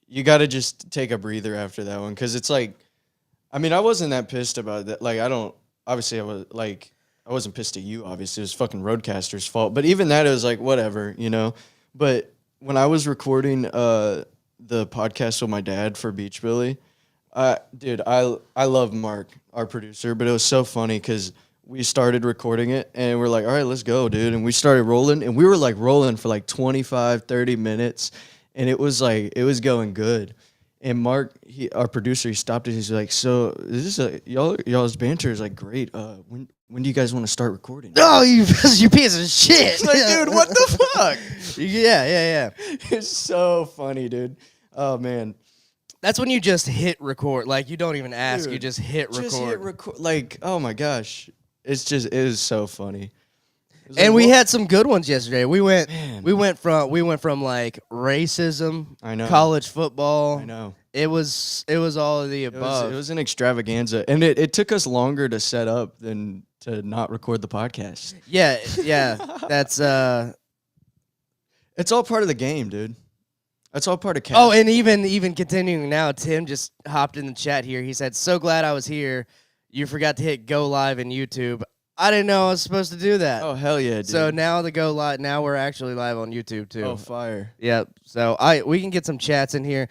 You got to just take a breather after that one because it's like, I mean, I wasn't that pissed about that. Like, I don't, obviously, I wasn't pissed at you, obviously. It was fucking Roadcaster's fault. But even that, it was like, whatever, you know? But when I was recording the podcast with my dad for Beach Billy, dude, I love Mark, our producer, but it was so funny because we started recording it and we're like, all right, let's go, dude. And we started rolling and we were like rolling for like 25, 30 minutes. And it was like, it was going good. And Mark, our producer, he stopped it. He's like, so this is y'all's banter is like great. When do you guys want to start recording? Oh, you piece of shit. It's like, dude, what the fuck? Yeah. It's so funny, dude. Oh, man. That's when you just hit record. Like, you don't even ask. Dude, you just hit record. Just hit record. Like, oh, my gosh. It is so funny. And we had some good ones yesterday. We went from like racism, I know, college football. I know. It was all of the above. It was an extravaganza, and it took us longer to set up than to not record the podcast. Yeah. That's it's all part of the game, dude. That's all part of Oh, and even continuing now, Tim just hopped in the chat here. He said, "So glad I was here. You forgot to hit go live in YouTube. I didn't know I was supposed to do that." Oh, hell yeah, dude. So now the go live. Now we're actually live on YouTube too. Oh, fire. Yep. So we can get some chats in here.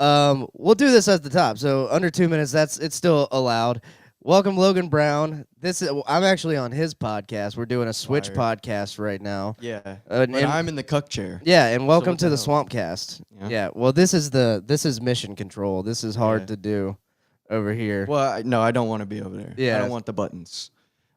We'll do this at the top. So under 2 minutes, it's still allowed. Welcome, Logan Brown. I'm actually on his podcast. We're doing a Switch podcast right now. Yeah. And I'm in the cuck chair. Yeah, and welcome what to the the hell? Swampcast. Yeah. Yeah. Well, this is mission control. This is hard to do over here. Well, no, I don't want to be over there. Yeah. I don't want the buttons.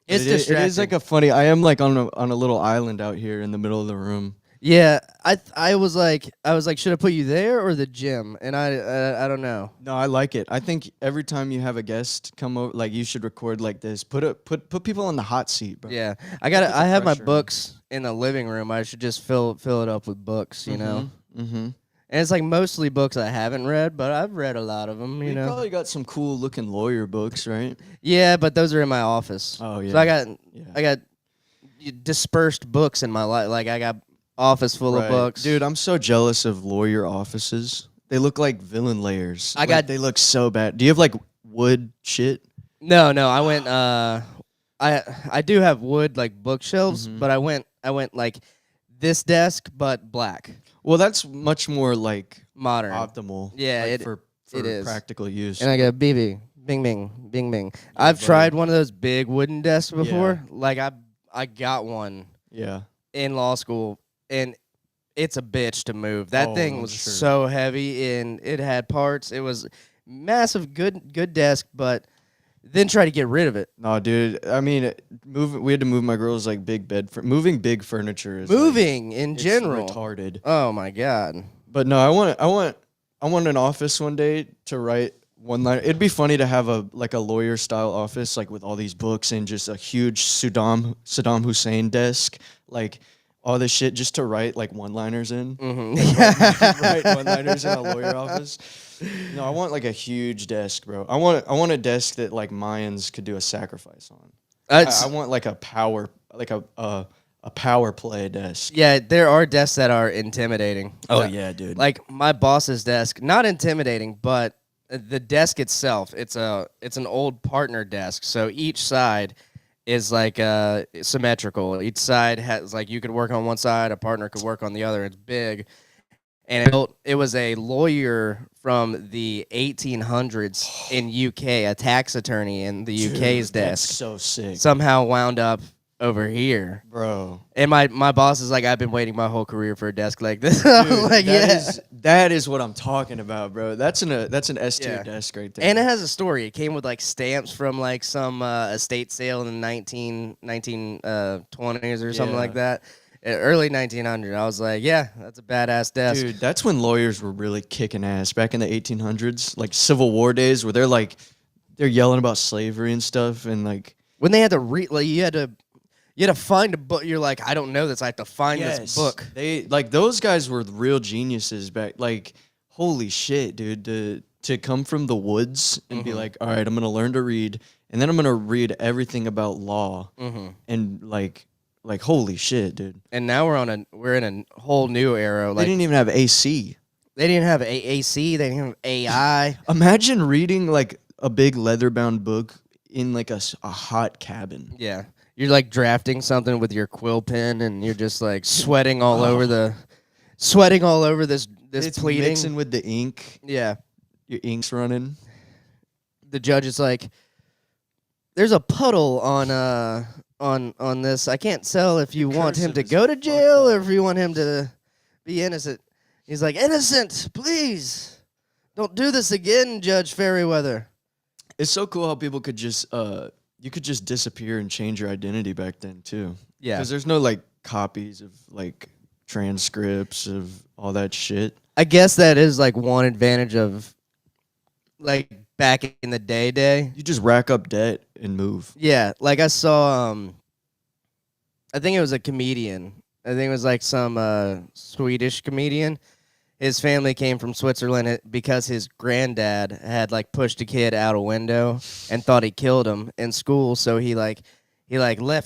It's It is distracting. like a funny. I am like on a little island out here in the middle of the room. Yeah, I was like, should I put you there or the gym? And I don't know. No, I like it. I think every time you have a guest come over, like you should record like this. Put people on the hot seat, bro. Yeah, Put I have my pressure on. books in the living room. I should just fill it up with books, you know. Mm-hmm. And it's like mostly books I haven't read, but I've read a lot of them. You You know. probably got some cool looking lawyer books, right? Yeah, but those are in my office. Oh yeah. So I got dispersed books in my life. Like I got office full of books. Dude, I'm so jealous of lawyer offices. They look like villain layers. They look so bad. Do you have like wood shit? No, I went. I do have wood like bookshelves, but I went like this desk but black, Well, that's much more like modern. optimal. Yeah, like, for it is practical use. And I got BB, bing bing, bing bing. I've tried one of those big wooden desks before. Like I got one Yeah. in law school, and it's a bitch to move. That thing I'm was sure. so heavy, and it had parts. It was massive, good desk, but then try to get rid of it. No, dude. I mean, we had to move my girl's like big bed. Moving big furniture is Moving in it's general, retarded. oh my god. But no, I want an office one day to write one line. It'd be funny to have a lawyer style office, like with all these books and just a huge Saddam Hussein desk, like all this shit, just to write like one-liners in. Write one-liners in a lawyer office. No, I want like a huge desk, bro. I want a desk that like Mayans could do a sacrifice on. I want like a power play desk. Yeah, there are desks that are intimidating. Oh yeah, dude. Like my boss's desk, not intimidating, but the desk itself, it's an old partner desk. So each side is like symmetrical. Each side has like you could work on one side, a partner could work on the other. It's big. And it was a lawyer from the 1800s in UK, a tax attorney in the UK's desk. That's so sick. Somehow wound up over here. Bro. And my boss is like, I've been waiting my whole career for a desk like this. Dude, like, that is what I'm talking about, bro. That's an S tier desk right there. And it has a story. It came with like stamps from like some estate sale in the 1920s or something like that. Early 1900s. I was like, yeah, that's a badass desk. Dude, that's when lawyers were really kicking ass back in the 1800s, like Civil War days, where they're yelling about slavery and stuff, and like when they had to read, like you had to find a book. You're like, I don't know this. I have to find this book. They like those guys were real geniuses back. Like, holy shit, dude! To come from the woods and be like, all right, I'm gonna learn to read, and then I'm gonna read everything about law, and like holy shit, dude. And now we're in a whole new era. They Like didn't even have AC. They didn't have AAC. They didn't have AI. Imagine reading like a big leather-bound book in like a hot cabin. Yeah. You're like drafting something with your quill pen, and you're just like sweating all over this It's pleading. mixing with the ink. Yeah. Your ink's running. The judge is like, "There's a puddle on this. I can't tell if you want him to go to jail or if you want him to be innocent." He's like, "Innocent, please. Don't do this again, Judge Fairweather." It's so cool how people could just you could just disappear and change your identity back then too. Yeah. Because there's no like copies of like transcripts of all that shit. I guess that is like one advantage of like back in the day. You just rack up debt and move. Yeah, like I saw I think it was a comedian. I think it was like some Swedish comedian. His family came from Switzerland because his granddad had like pushed a kid out a window and thought he killed him in school. So he left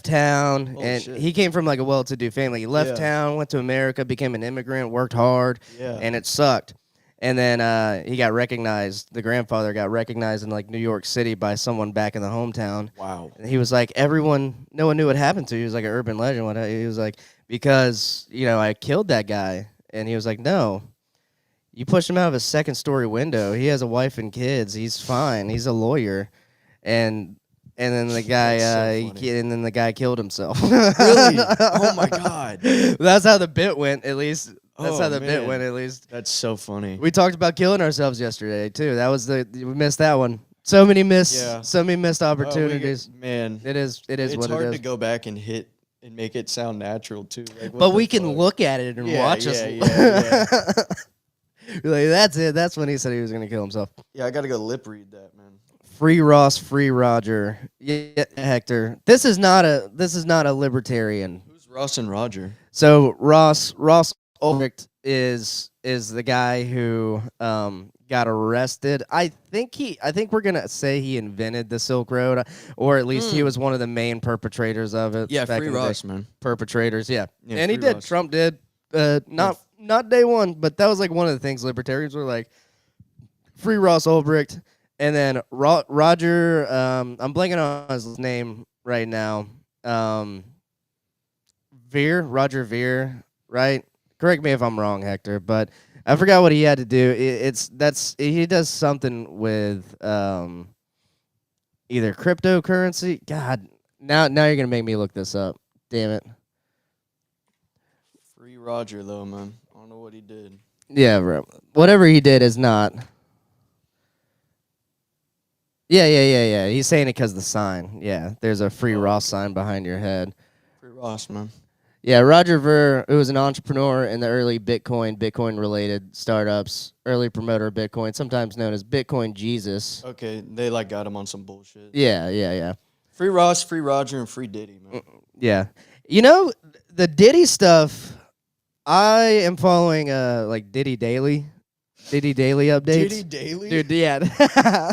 town. Oh, and shit. he came from like a well-to-do family. He left town, went to America, became an immigrant, worked hard, and it sucked. And then he got recognized. The grandfather got recognized in like New York City by someone back in the hometown. Wow. And he was like, no one knew what happened to him. He was like an urban legend. He was like, because I killed that guy. And he was like, no. You pushed him out of a second-story window. He has a wife and kids. He's fine. He's a lawyer, and then the guy, the guy killed himself. Really? Oh my god. That's how the bit went. At least Bit went. At least That's so funny. we talked about killing ourselves yesterday too. That was we missed that one. So many missed opportunities. Man, It is it's what hard it to is. go back and hit and make it sound natural too. Like, what But the we can fuck? look at it and watch us. Yeah. You're like, that's it. That's when he said he was gonna kill himself. Yeah, I gotta go lip read that, man. Free Ross, free Roger. Yeah, Hector. This is not a libertarian. Who's Ross and Roger? So Ross Ulbricht is the guy who got arrested. I think we're gonna say he invented the Silk Road, or at least he was one of the main perpetrators of it. Yeah, back free in the day. Ross, man. Perpetrators, yeah. Yeah, And he free did. Ross. Trump did. Not day one, but that was like one of the things libertarians were like, free Ross Ulbricht. And then Roger, I'm blanking on his name right now. Roger Veer, right? Correct me if I'm wrong, Hector, but I forgot what he had to do. He does something with either cryptocurrency. God, now you're gonna make me look this up. Damn it. Free Roger though, man. I don't know what he did. Yeah, bro. Whatever he did is not. Yeah. He's saying it because the sign. Yeah, there's a free Ross sign behind your head. Free Ross, man. Yeah, Roger Ver, who was an entrepreneur in the early Bitcoin-related startups, early promoter of Bitcoin, sometimes known as Bitcoin Jesus. Okay, they like got him on some bullshit. Yeah. Free Ross, free Roger, and free Diddy, man. Yeah. The Diddy stuff, I am following like Diddy Daily updates. Diddy Daily? Dude, yeah.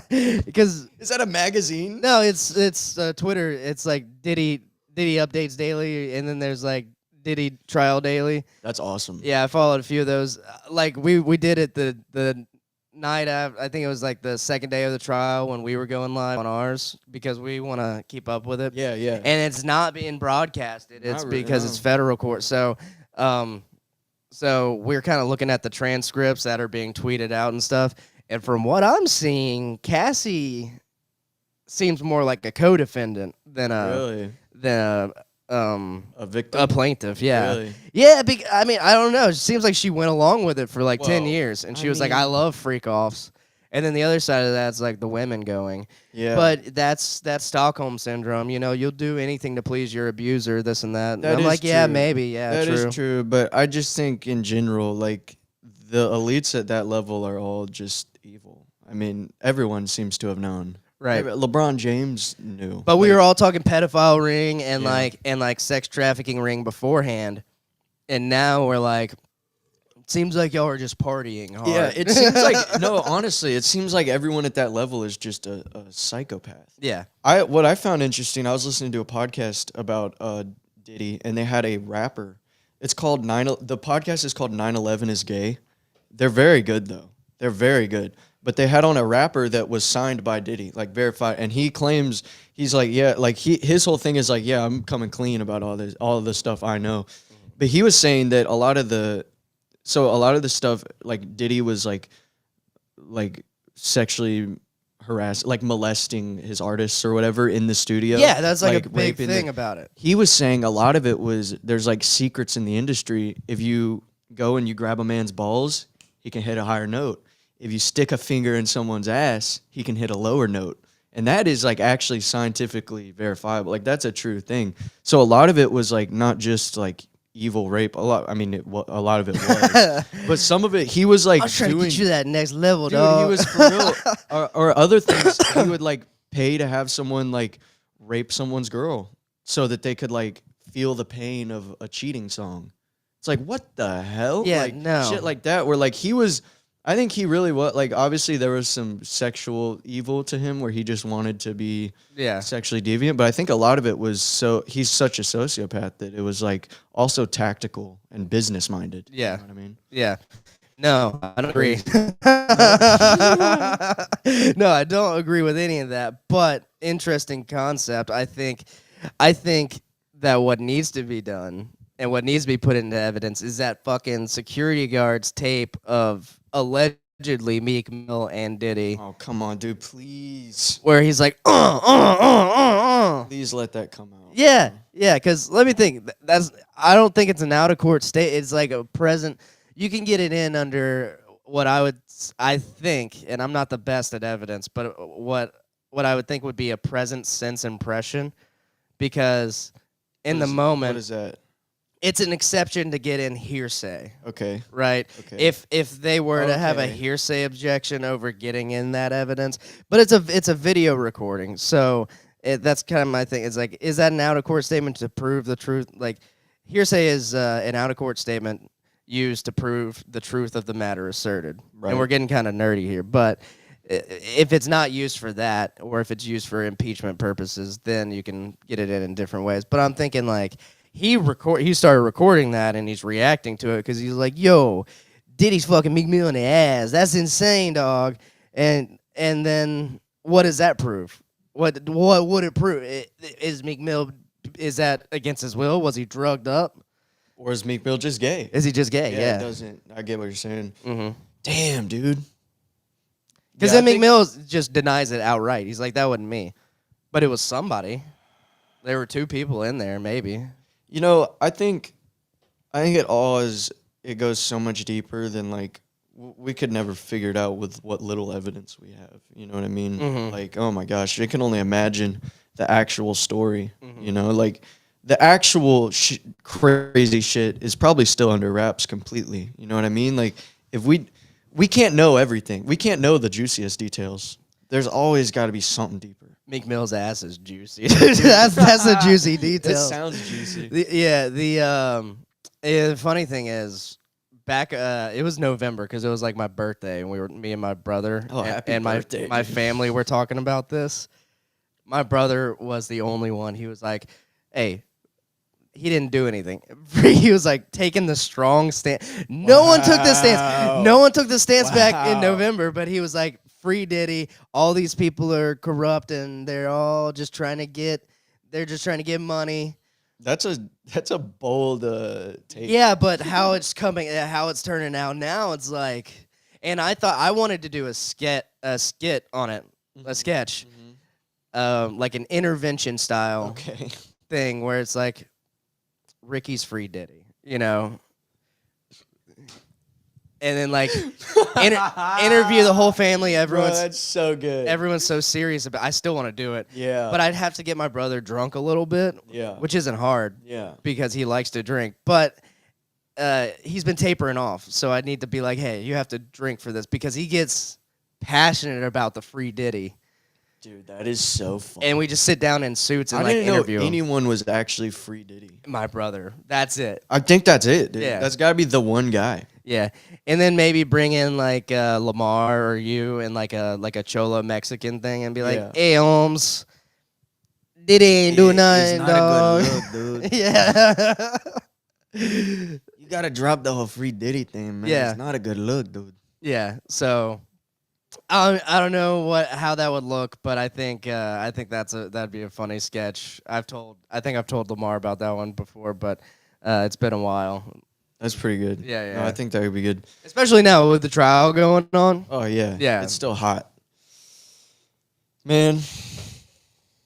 Because Is that a magazine? no, it's Twitter. It's like Diddy updates daily, and then there's like Diddy trial daily. That's awesome. Yeah, I followed a few of those. Like we did it the night after. I think it was like the second day of the trial when we were going live on ours because we want to keep up with it. Yeah. And it's not being broadcasted. It's Not really, because no. it's federal court. So we're kind of looking at the transcripts that are being tweeted out and stuff. And from what I'm seeing, Cassie seems more like a co-defendant than Really? a victim? a plaintiff. Yeah, Really? yeah. I mean, I don't know. It seems like she went along with it for like 10 Well, years, and she I was like, mean- "I love freak offs." And then the other side of that's like the women going. Yeah. But that's Stockholm syndrome. You'll do anything to please your abuser, this and that. And That I'm is like, yeah, true. maybe, yeah, That true. is true, but I just think in general, like, the elites at that level are all just evil. I mean, everyone seems to have known. Right. LeBron James knew. But we were all talking pedophile ring and Yeah. like sex trafficking ring beforehand, and now we're like, it seems like y'all are just partying hard. Yeah, it seems like, no, honestly, it seems like everyone at that level is just a psychopath. yeah, What I found interesting, I was listening to a podcast about Diddy, and they had a rapper. It's called the podcast is called 9/11 is Gay. They're very good though. They're very good. But they had on a rapper that was signed by Diddy, like verified, and he claims he's like, yeah, like his whole thing is like, yeah, I'm coming clean about all of the stuff I know. But he was saying that a lot of the stuff like Diddy was like sexually harassed, like molesting his artists or whatever in the studio. Yeah, that's like a big raping thing about it. He was saying a lot of it was there's like secrets in the industry. If you go and you grab a man's balls, he can hit a higher note. If you stick a finger in someone's ass, he can hit a lower note. And that is like actually scientifically verifiable. Like that's a true thing. So a lot of it was like not just like evil rape. A lot of it was. But some of it he was like I'm trying to get you that next level, dude, dog. he was for real. Or other things he would like pay to have someone like rape someone's girl so that they could like feel the pain of a cheating song. It's like what the hell? Yeah, like, no. shit like that where like he was I think he really was like obviously there was some sexual evil to him where he just wanted to be sexually deviant, but I think a lot of it was he's such a sociopath that it was like also tactical and business minded. Yeah. You know what I mean? Yeah. No, I don't agree. No, I don't agree with any of that. But interesting concept. I think that what needs to be done and what needs to be put into evidence is that fucking security guard's tape of allegedly Meek Mill and Diddy. Oh, come on, dude, please. Where he's like, Please let that come out. Yeah, yeah, because let me think. I don't think it's an out-of-court state. It's like a present. You can get it in under what I think, and I'm not the best at evidence, but what I would think would be a present sense impression, because in the moment. What is that? It's an exception to get in hearsay. Okay. Right? Okay. If they were to have a hearsay objection over getting in that evidence, but it's a video recording, so that's kind of my thing. It's like, is that an out-of-court statement to prove the truth? Like, hearsay is an out-of-court statement used to prove the truth of the matter asserted. Right. And we're getting kind of nerdy here, but if it's not used for that, or if it's used for impeachment purposes, then you can get it in different ways. But I'm thinking like, he started recording that and he's reacting to it because he's like, yo, Diddy's fucking Meek Mill in the ass. That's insane, dog. And then what does that prove? What would it prove? Is Meek Mill, is that against his will? Was he drugged up? Or is Meek Mill just gay? Is he just gay? Yeah. It doesn't. I get what you're saying. Mm-hmm. Damn, dude. Because then Meek Mill just denies it outright. He's like, that wasn't me. But it was somebody. There were two people in there, maybe. You know, I think it goes so much deeper than like we could never figure it out with what little evidence we have. You know what I mean? Mm-hmm. Like, oh my gosh, I can only imagine the actual story. Mm-hmm. You know, like the actual crazy shit is probably still under wraps completely. You know what I mean? Like if we can't know everything. We can't know the juiciest details. There's always got to be something deeper. Meek Mill's ass is juicy. that's a juicy detail. It sounds juicy. The funny thing is, back it was November because it was like my birthday, and me and my brother and birthday, my family were talking about this. My brother was the only one. He was like, "Hey." He didn't do anything. He was like taking the strong stance. No one took the stance. No one took the stance back in November, but he was like, free Diddy. All these people are corrupt and they're all just trying to get money. That's a bold take. Yeah, but how it's turning out now, it's like, and I thought I wanted to do a skit on it, mm-hmm. a sketch, mm-hmm. Like an intervention style thing where it's like, Ricky's free Diddy, you know, and then like interview the whole family. Everyone's that's so good. Everyone's so serious about. I still want to do it. Yeah, but I'd have to get my brother drunk a little bit. Yeah, which isn't hard. Yeah, because he likes to drink, but he's been tapering off. So I need to be like, hey, you have to drink for this because he gets passionate about the free Diddy. Dude, that is so fun. And we just sit down in suits and I didn't interview know him. anyone was actually free Diddy. My brother. That's it. I think that's it, dude. Yeah. That's got to be the one guy. Yeah. And then maybe bring in like Lamar or you and like a Cholo Mexican thing and be like, hey, Holmes, Diddy ain't doing nothing, it's not dog. a good look, dude. Yeah. You gotta drop the whole free Diddy thing, man. Yeah. It's not a good look, dude. Yeah, so I don't know how that would look, but I think that'd be a funny sketch. I think I've told Lamar about that one before, but it's been a while. That's pretty good. Yeah. No, I think that would be good. Especially now with the trial going on. Oh yeah. Yeah. It's still hot. Man.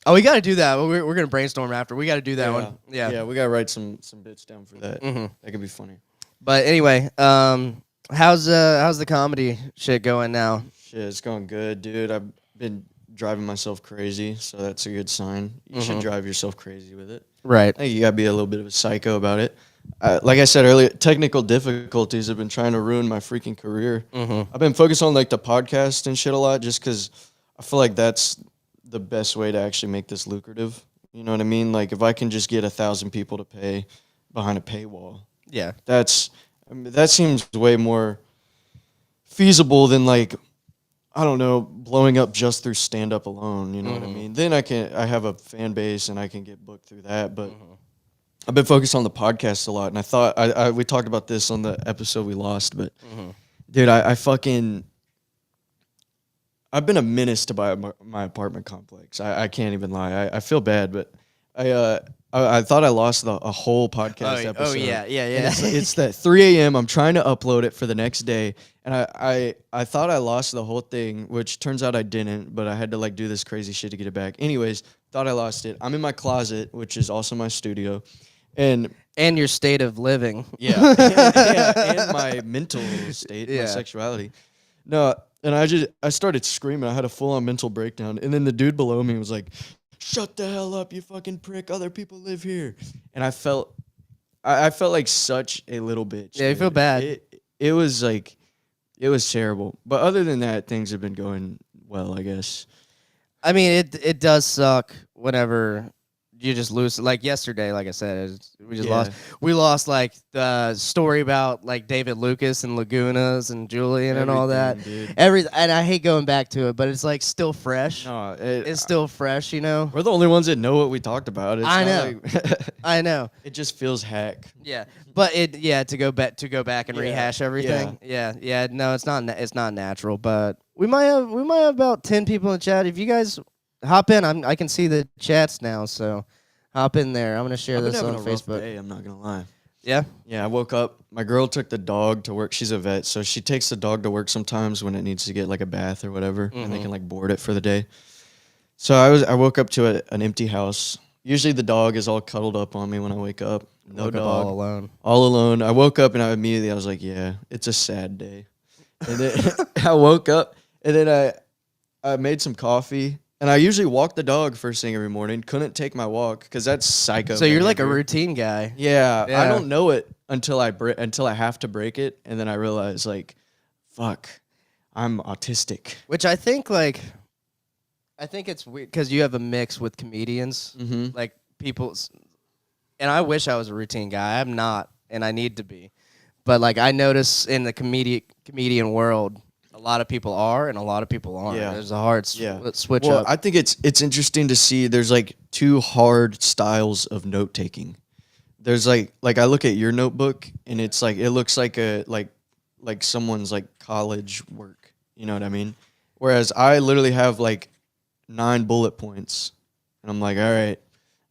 Oh, we got to do that. We're gonna brainstorm after. We got to do that one. Yeah. Yeah, we gotta write some bits down for that. Mm-hmm. That could be funny. But anyway, how's the comedy shit going now? Shit, it's going good, dude. I've been driving myself crazy, so that's a good sign. You should drive yourself crazy with it. Right. I think you gotta be a little bit of a psycho about it. Like I said earlier, technical difficulties have been trying to ruin my freaking career. I've been focused on like the podcast and shit a lot, just because I feel like that's the best way to actually make this lucrative. You know what I mean? Like if I can just get 1,000 people to pay behind a paywall, Yeah. that seems way more feasible than like, I don't know, blowing up just through stand up alone. You know what I mean? Then I have a fan base and I can get booked through that. But I've been focused on the podcast a lot, and I thought we talked about this on the episode we lost. But dude, I've been a menace to my apartment complex. I can't even lie. I feel bad, but I thought I lost a whole podcast episode. Oh yeah. It's that 3 a.m. I'm trying to upload it for the next day, and I thought I lost the whole thing, which turns out I didn't, but I had to like do this crazy shit to get it back. Anyways, thought I lost it. I'm in my closet, which is also my studio, and your state of living. yeah, and my mental state, my sexuality. No, and I started screaming. I had a full-on mental breakdown, and then the dude below me was like, "Shut the hell up, you fucking prick! Other people live here." And I felt like such a little bitch. Yeah, you feel bad. It was like, it was terrible. But other than that, things have been going well, I guess. I mean, it does suck whenever you just lose. Like yesterday, like I said, we just lost. We lost like the story about like David Lucas and Lagunas and Julian and all that. Dude. And I hate going back to it, but it's like still fresh. No, it's still fresh, you know. We're the only ones that know what we talked about. It's I not know. like I know. It just feels hack. Yeah, but to go back and rehash everything. Yeah. No, it's not natural. But we might have about 10 people in the chat. If you guys hop in, I can see the chats now, so hop in there. I'm gonna share this on Facebook. Day, I'm not gonna lie. Yeah. Yeah, I woke up. My girl took the dog to work. She's a vet, so she takes the dog to work sometimes when it needs to get like a bath or whatever, and they can like board it for the day. So I woke up to an empty house. Usually the dog is all cuddled up on me when I wake up. No dog. All alone. I woke up and I was like, yeah, it's a sad day. And then I woke up and then I made some coffee. And I usually walk the dog first thing every morning. Couldn't take my walk because that's psycho. So you're like a routine guy. Yeah, I don't know it until I have to break it, and then I realize like, fuck, I'm autistic. Which I think it's weird because you have a mix with comedians, like people's. And I wish I was a routine guy. I'm not, and I need to be. But like I notice in the comedian world, a lot of people are, and a lot of people aren't. Yeah. There's a hard switch Well, up. I think it's interesting to see there's like two hard styles of note taking. There's like I look at your notebook and it's like it looks like like someone's like college work. You know what I mean? Whereas I literally have like 9 bullet points, and I'm like, all right,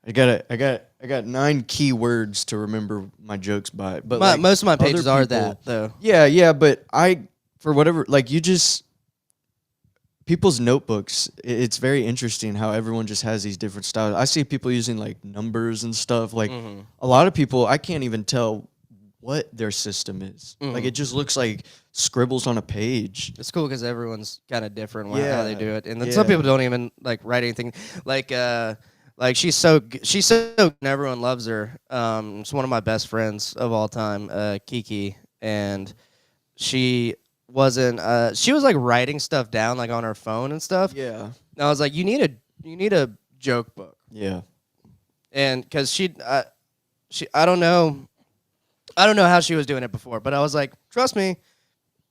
I got 9 key words to remember my jokes by. But like, most of my pages other are people, that though. Yeah, but for whatever, like people's notebooks, it's very interesting how everyone just has these different styles. I see people using like numbers and stuff. Like a lot of people, I can't even tell what their system is. Like it just looks like scribbles on a page. It's cool because everyone's kind of different how they do it, and then some people don't even like write anything. Like she's so good, and everyone loves her. It's one of my best friends of all time, Kiki, and she was like writing stuff down like on her phone and stuff. Yeah. And I was like, you need a joke book. Yeah. And because I don't know how she was doing it before, but I was like, trust me.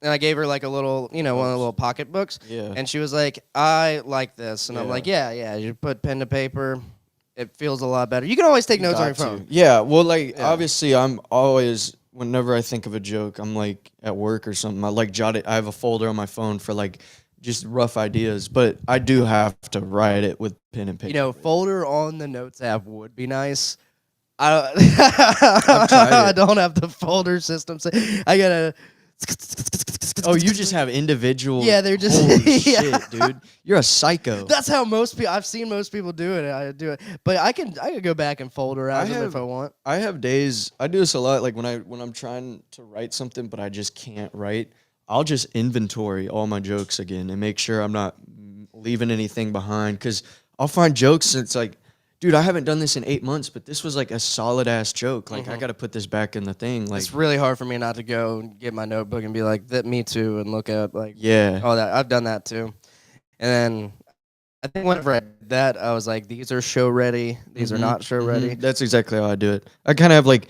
And I gave her like a little, one of the little pocket books. Yeah. And she was like, I like this. And I'm Yeah. like, yeah. You put pen to paper. It feels a lot better. You can always take notes on your phone. Yeah. Well, like obviously I'm always whenever I think of a joke, I'm like at work or something. I like jot it. I have a folder on my phone for like just rough ideas, but I do have to write it with pen and paper. You know, folder on the notes app would be nice. I I've tried I it. don't have the folder system. So I gotta. Oh, you just have individual. Yeah, they're just. Holy Yeah. shit, dude. You're a psycho. That's how most people. I've seen most people do it. I do it, but I can go back and folderize them if I want. I have days. I do this a lot. Like when I'm trying to write something, but I just can't write. I'll just inventory all my jokes again and make sure I'm not leaving anything behind. Because I'll find jokes and it's like, dude, I haven't done this in 8 months, but this was like a solid ass joke. Like I got to put this back in the thing. Like It's really hard for me not to go and get my notebook and be like, "That me too," and look at like, yeah, all that. I've done that too, and then I think whenever I did that, I was like, "These are show ready. These are not show ready." That's exactly how I do it. I kind of have like,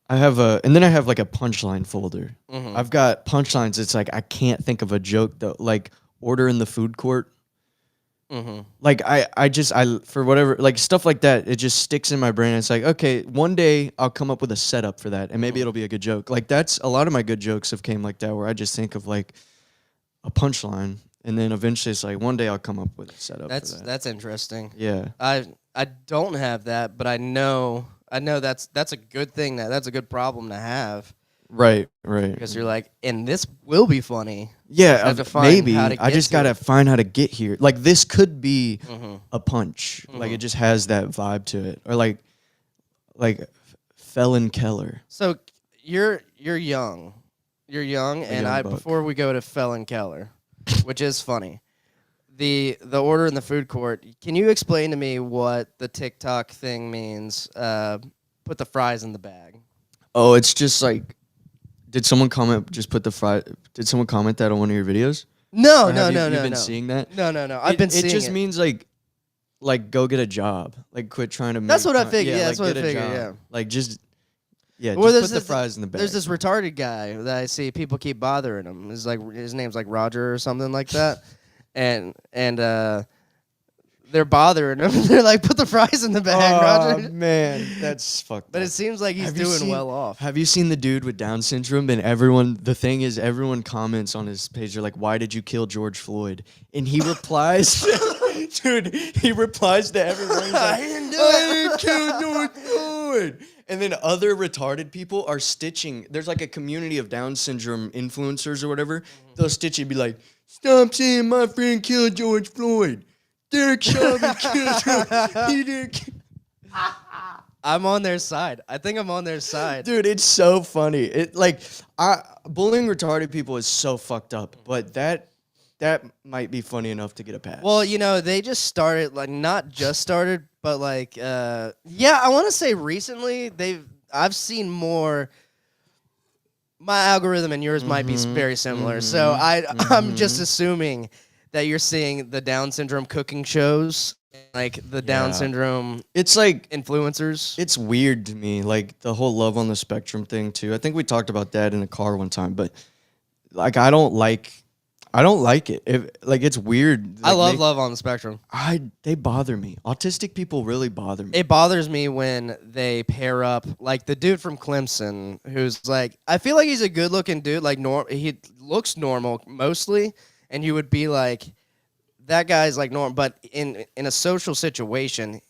and then I have like a punchline folder. I've got punchlines. It's like I can't think of a joke though. Like order in the food court. Like I for whatever, like stuff like that, it just sticks in my brain. It's like, okay, one day I'll come up with a setup for that and maybe it'll be a good joke. Like that's a lot of my good jokes have came like that, where I just think of like a punchline and then eventually it's like one day I'll come up with a setup for that. That's interesting. Yeah. I don't have that, but I know that's a good thing. That's a good problem to have. Right. Because you're like, and this will be funny. Yeah, have to find maybe. how to I get just to gotta it. find how to get here. Like this could be a punch. Like it just has that vibe to it. Or like Felon Keller. So you're young. You're young, and young buck. before we go to Felon Keller, which is funny, the order in the food court. Can you explain to me what the TikTok thing means? Put the fries in the bag. Oh, it's just like, did someone comment? Just put the fry. Did someone comment that on one of your videos? No, Or no, have no, You've no, been no. seeing that? No. I've been seeing it. It just means like go get a job. Like quit trying to. That's make what I figured. Yeah, like, that's what I get a figured. job. Yeah. Like just. Yeah, Well, just put the fries in the bag. There's this retarded guy that I see people keep bothering him. It's like his name's like Roger or something like that, and they're bothering him. They're like, put the fries in the bag, Roger. Man, that's fucked But up. it seems like he's Have you doing seen- well off. Have you seen the dude with Down syndrome? And everyone comments on his page. They're like, "Why did you kill George Floyd?" And he replies, "Dude, he replies to everyone. He's like, I didn't do I didn't kill George Floyd." And then other retarded people are stitching. There's like a community of Down syndrome influencers or whatever. They'll stitch it and be like, "Stop saying my friend killed George Floyd. Derek Chauvin killed George. He didn't kill." I'm on their side. I think I'm on their side. Dude, it's so funny. Bullying retarded people is so fucked up, but that might be funny enough to get a pass. Well, they just started, like, not just started, but like, I want to say recently I've seen more. My algorithm and yours might be very similar, so I'm just assuming that you're seeing the Down syndrome cooking shows, like the Down syndrome it's like influencers. it's weird to me, like the whole love on the spectrum thing too. I think we talked about that in a car one time, but like I don't like it. It's weird. I Like, love on the spectrum. they bother me. Autistic people really bother me. It bothers me when they pair up, like the dude from Clemson, who's like, I feel like he's a good-looking dude. Like, he looks normal mostly, and you would be like, that guy's like normal. But in a social situation,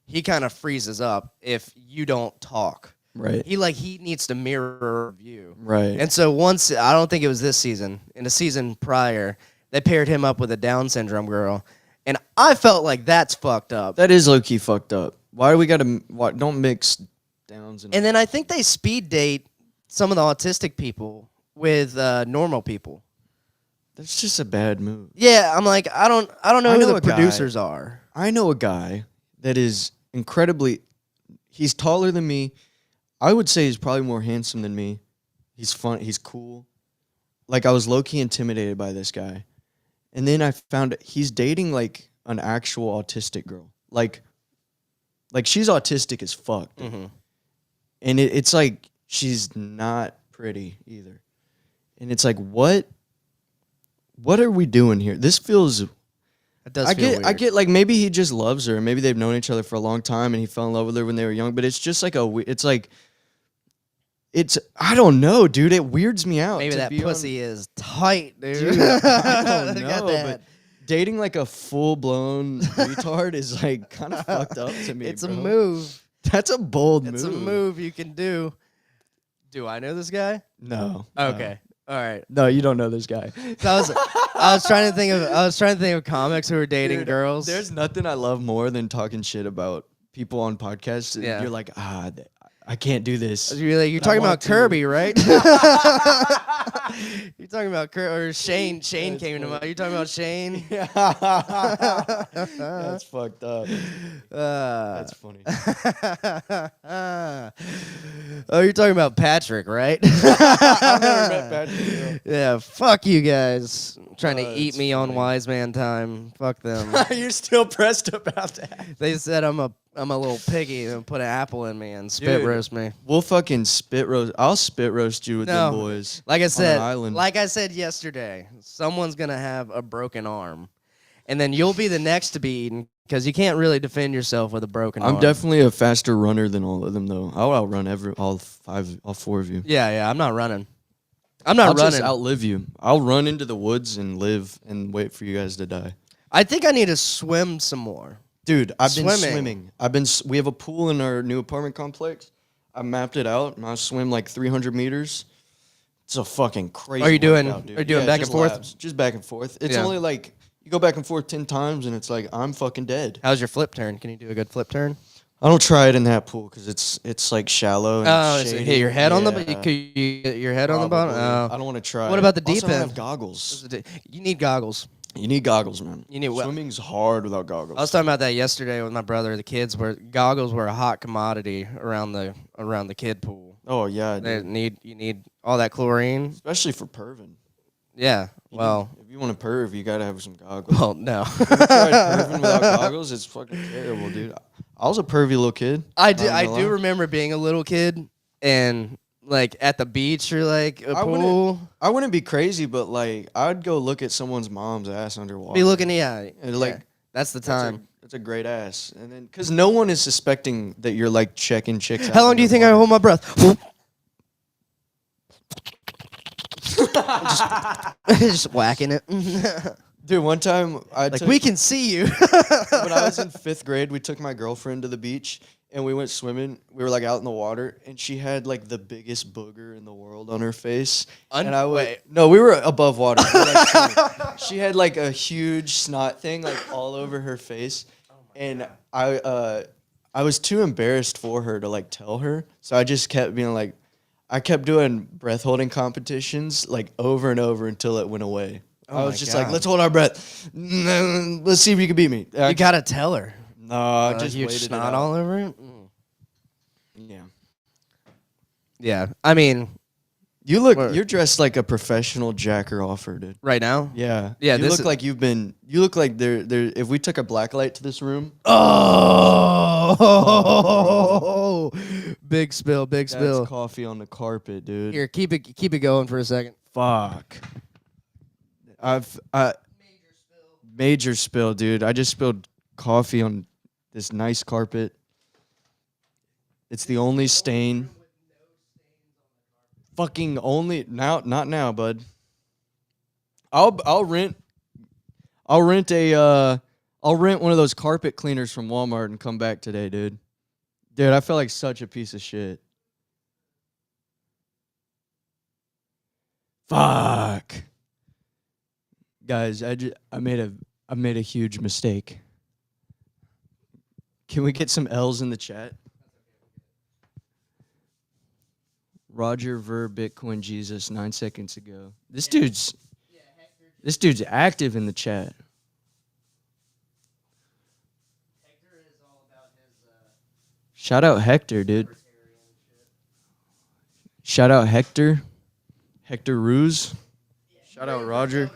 he kind of freezes up if you don't talk. Right. He needs to mirror you. Right. And so once, I don't think it was this season, in a season prior, they paired him up with a Down syndrome girl. And I felt like that's fucked up. That is low key fucked up. Why do we gotta? Don't mix Downs and And then I think they speed date some of the autistic people with normal people. that's just a bad move. Yeah, I'm like, I don't know who know the a guy- producers are. I know a guy that is incredibly. He's taller than me. I would say he's probably more handsome than me. He's fun. He's cool. Like I was low key intimidated by this guy, and then I found he's dating like an actual autistic girl. Like she's autistic as fuck, dude. And it's like she's not pretty either. And it's like what are we doing here? This feels. It does feel weird. I get like maybe he just loves her. Maybe they've known each other for a long time and he fell in love with her when they were young. But it's just like it's like I don't know, dude. It weirds me out. Maybe to that be pussy is tight, dude. Dude, I don't know, Got that. but dating like a full-blown retard is like kind of fucked up to me, It's bro. a move. That's a bold move. It's a move you can do. Do I know this guy? No. Okay. All right. No, you don't know this guy. So I was trying to think of comics who are dating Dude, girls. There's nothing I love more than talking shit about people on podcasts. And Yeah. You're like, I can't do this. You're but I talking want about to. Kirby, right? You're talking about or Shane. Shane That's came into funny. mind. You're talking about Shane. That's fucked up. That's funny. Oh, you're talking about Patrick, right? I've never met Patrick. Yeah, fuck you guys. Trying to eat That's me on funny. Wise Man time. Fuck them. You're still pressed about that. They said I'm a little piggy and put an apple in me and spit Dude. roast me. We'll fucking spit roast. I'll spit roast you with No. them boys. Like I on said, an island. like I said yesterday, someone's gonna have a broken arm, and then you'll be the next to be eaten because you can't really defend yourself with a broken arm. I'm definitely a faster runner than all of them, though. I'll outrun all four of you. Yeah. I'm not running. I'm I'll not running. just outlive you. I'll run into the woods and live and wait for you guys to die. I think I need to swim some more. Dude, I've been Swimming. swimming. We have a pool in our new apartment complex. I mapped it out, and I swim like 300 meters. It's a fucking crazy. Are you doing- workout, dude. are you doing back just and forth? laps. Just back and forth. It's Yeah. only like you go back and forth 10 times, and it's like I'm fucking dead. How's your flip turn? Can you do a good flip turn? I don't try it in that pool because it's like shallow. And Oh, so shady. hit your head on the. Yeah, Could you get your head on the bottom? probably. Oh. I don't want to try. What it. about the Also, deep I don't end? have goggles. You need goggles. You need goggles, man. You need what? Swimming's hard without goggles. I was talking about that yesterday with my brother. The kids were goggles were a hot commodity around the kid pool. Oh yeah, They dude. you need all that chlorine. Especially for perving. Yeah. Well, If you want to perv, you gotta have some goggles. well, no. If you tried perving without goggles, it's fucking terrible, dude. I was a pervy little kid. I Not gonna lie. do remember being a little kid and like at the beach or like a I pool. I wouldn't be crazy, but like I'd go look at someone's mom's ass underwater. Be looking, yeah. And, like, yeah, that's the time. That's a great ass, and then because no one is suspecting that you're like checking chicks out. How long do you think I hold my breath? just whacking it. Dude, one time Like we can see you. when I was in 5th grade, we took my girlfriend to the beach and we went swimming. We were like out in the water, and she had like the biggest booger in the world on her face. And I wait. no, we were above water. We were, like, swimming. She had like a huge snot thing like all over her face, and I was too embarrassed for her to like tell her, so I just kept being like, I kept doing breath holding competitions like over and over until it went away. I was my just God. like, let's hold our breath. Let's see if you can beat me. You gotta tell her. No, I just huge waited it snot out. all over it. Yeah. Yeah, I mean, What? You're dressed like a professional jacker offer, dude. right now. Yeah. Yeah, You this look is- like you look like there if we took a black light to this room. Oh, big spill, big That's spill. coffee on the carpet, dude. Here, keep it going for a second. Fuck. Major spill, dude. I just spilled coffee on this nice carpet. It's the only stain. Fucking only now, not now, bud. I'll rent one of those carpet cleaners from Walmart and come back today, dude. Dude, I feel like such a piece of shit. Fuck. Guys, I made a huge mistake. Can we get some L's in the chat? Roger Ver Bitcoin Jesus 9 seconds ago. This dude's active in the chat. Shout out Hector, dude. Shout out Hector. Hector Ruse. Shout out Roger.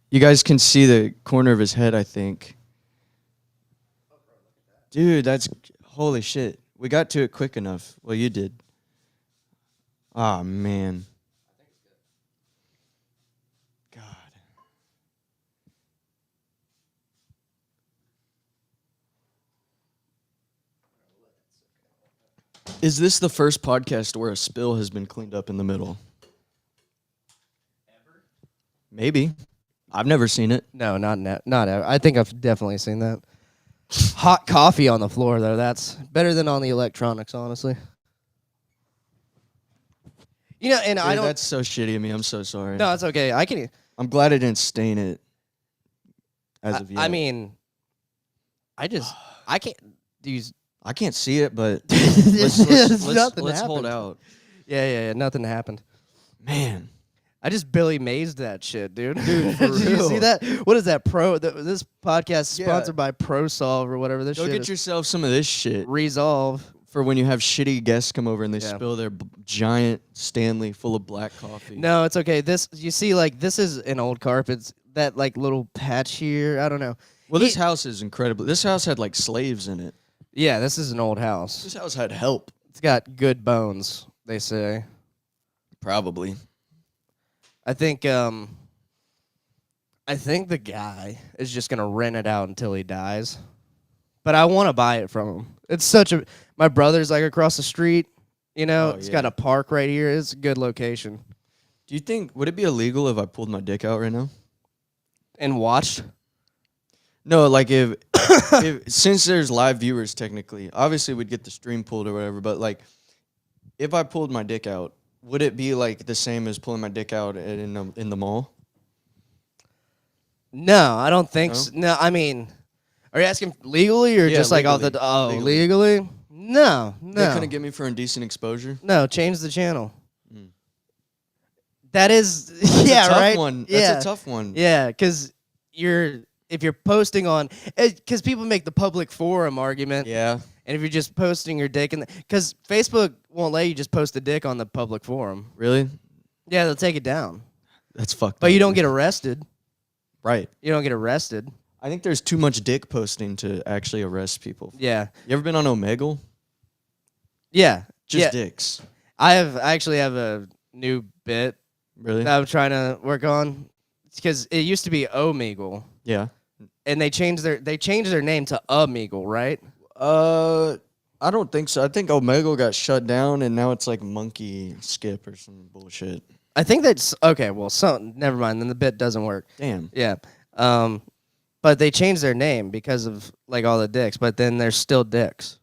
You guys can see the corner of his head, I think. Dude, that's holy shit. We got to it quick enough. Well, you did. Ah, man. God. Is this the first podcast where a spill has been cleaned up in the middle? Ever? Maybe. I've never seen it. No, not ever. I think I've definitely seen that. Hot coffee on the floor, though. That's better than on the electronics, honestly. You know, and Dude, I don't. That's so shitty of me. I'm so sorry. No, it's okay. I'm glad I didn't stain it as of yet. I mean, I can't. Use. I can't see it, but Nothing let's hold happened. out. Yeah. Nothing happened. Man. I just Billy Mays that shit, dude. Dude, for Did you real. see that? What is that? This podcast is Yeah. sponsored by ProSolve or whatever. This Go shit get is. yourself some of this shit Resolve. for when you have shitty guests come over and they Yeah. spill their giant Stanley full of black coffee. No, it's okay. This you see, like this is an old carpet. That like little patch here. I don't know. Well, this house is incredible. This house had like slaves in it. Yeah, this is an old house. This house had help. It's got good bones, they say. Probably. I think the guy is just gonna rent it out until he dies. But I want to buy it from him. It's my brother's like across the street. You know, Oh, it's yeah. got a park right here. It's a good location. Do you think, would it be illegal if I pulled my dick out right now? And watched. No, like if since there's live viewers technically, obviously we'd get the stream pulled or whatever, but like if I pulled my dick out, would it be like the same as pulling my dick out in the mall? No, I don't think No? so. No, I mean, are you asking legally or Yeah, just like off the legally? No. They couldn't get me for indecent exposure. No, change the channel. Mm. That is That's yeah, a tough right. one. Yeah. That's a tough one. Yeah, because if you're posting on, because people make the public forum argument, Yeah. and if you're just posting your dick, because Facebook won't let you just post a dick on the public forum. Really? Yeah, they'll take it down, That's fucked but up. you don't get arrested. Right. You don't get arrested. I think there's too much dick posting to actually arrest people. Yeah, You ever been on Omegle? yeah, Just yeah. dicks. I actually have a new bit Really? that I'm trying to work on, because it used to be Omegle, Yeah. and they changed their name to Omegle, right? I don't think so. I think Omegle got shut down and now it's like Monkey Skip or some bullshit. I think that's okay. Well, never mind. Then the bit doesn't work. Damn. Yeah. But they changed their name because of like all the dicks. But then there's still dicks.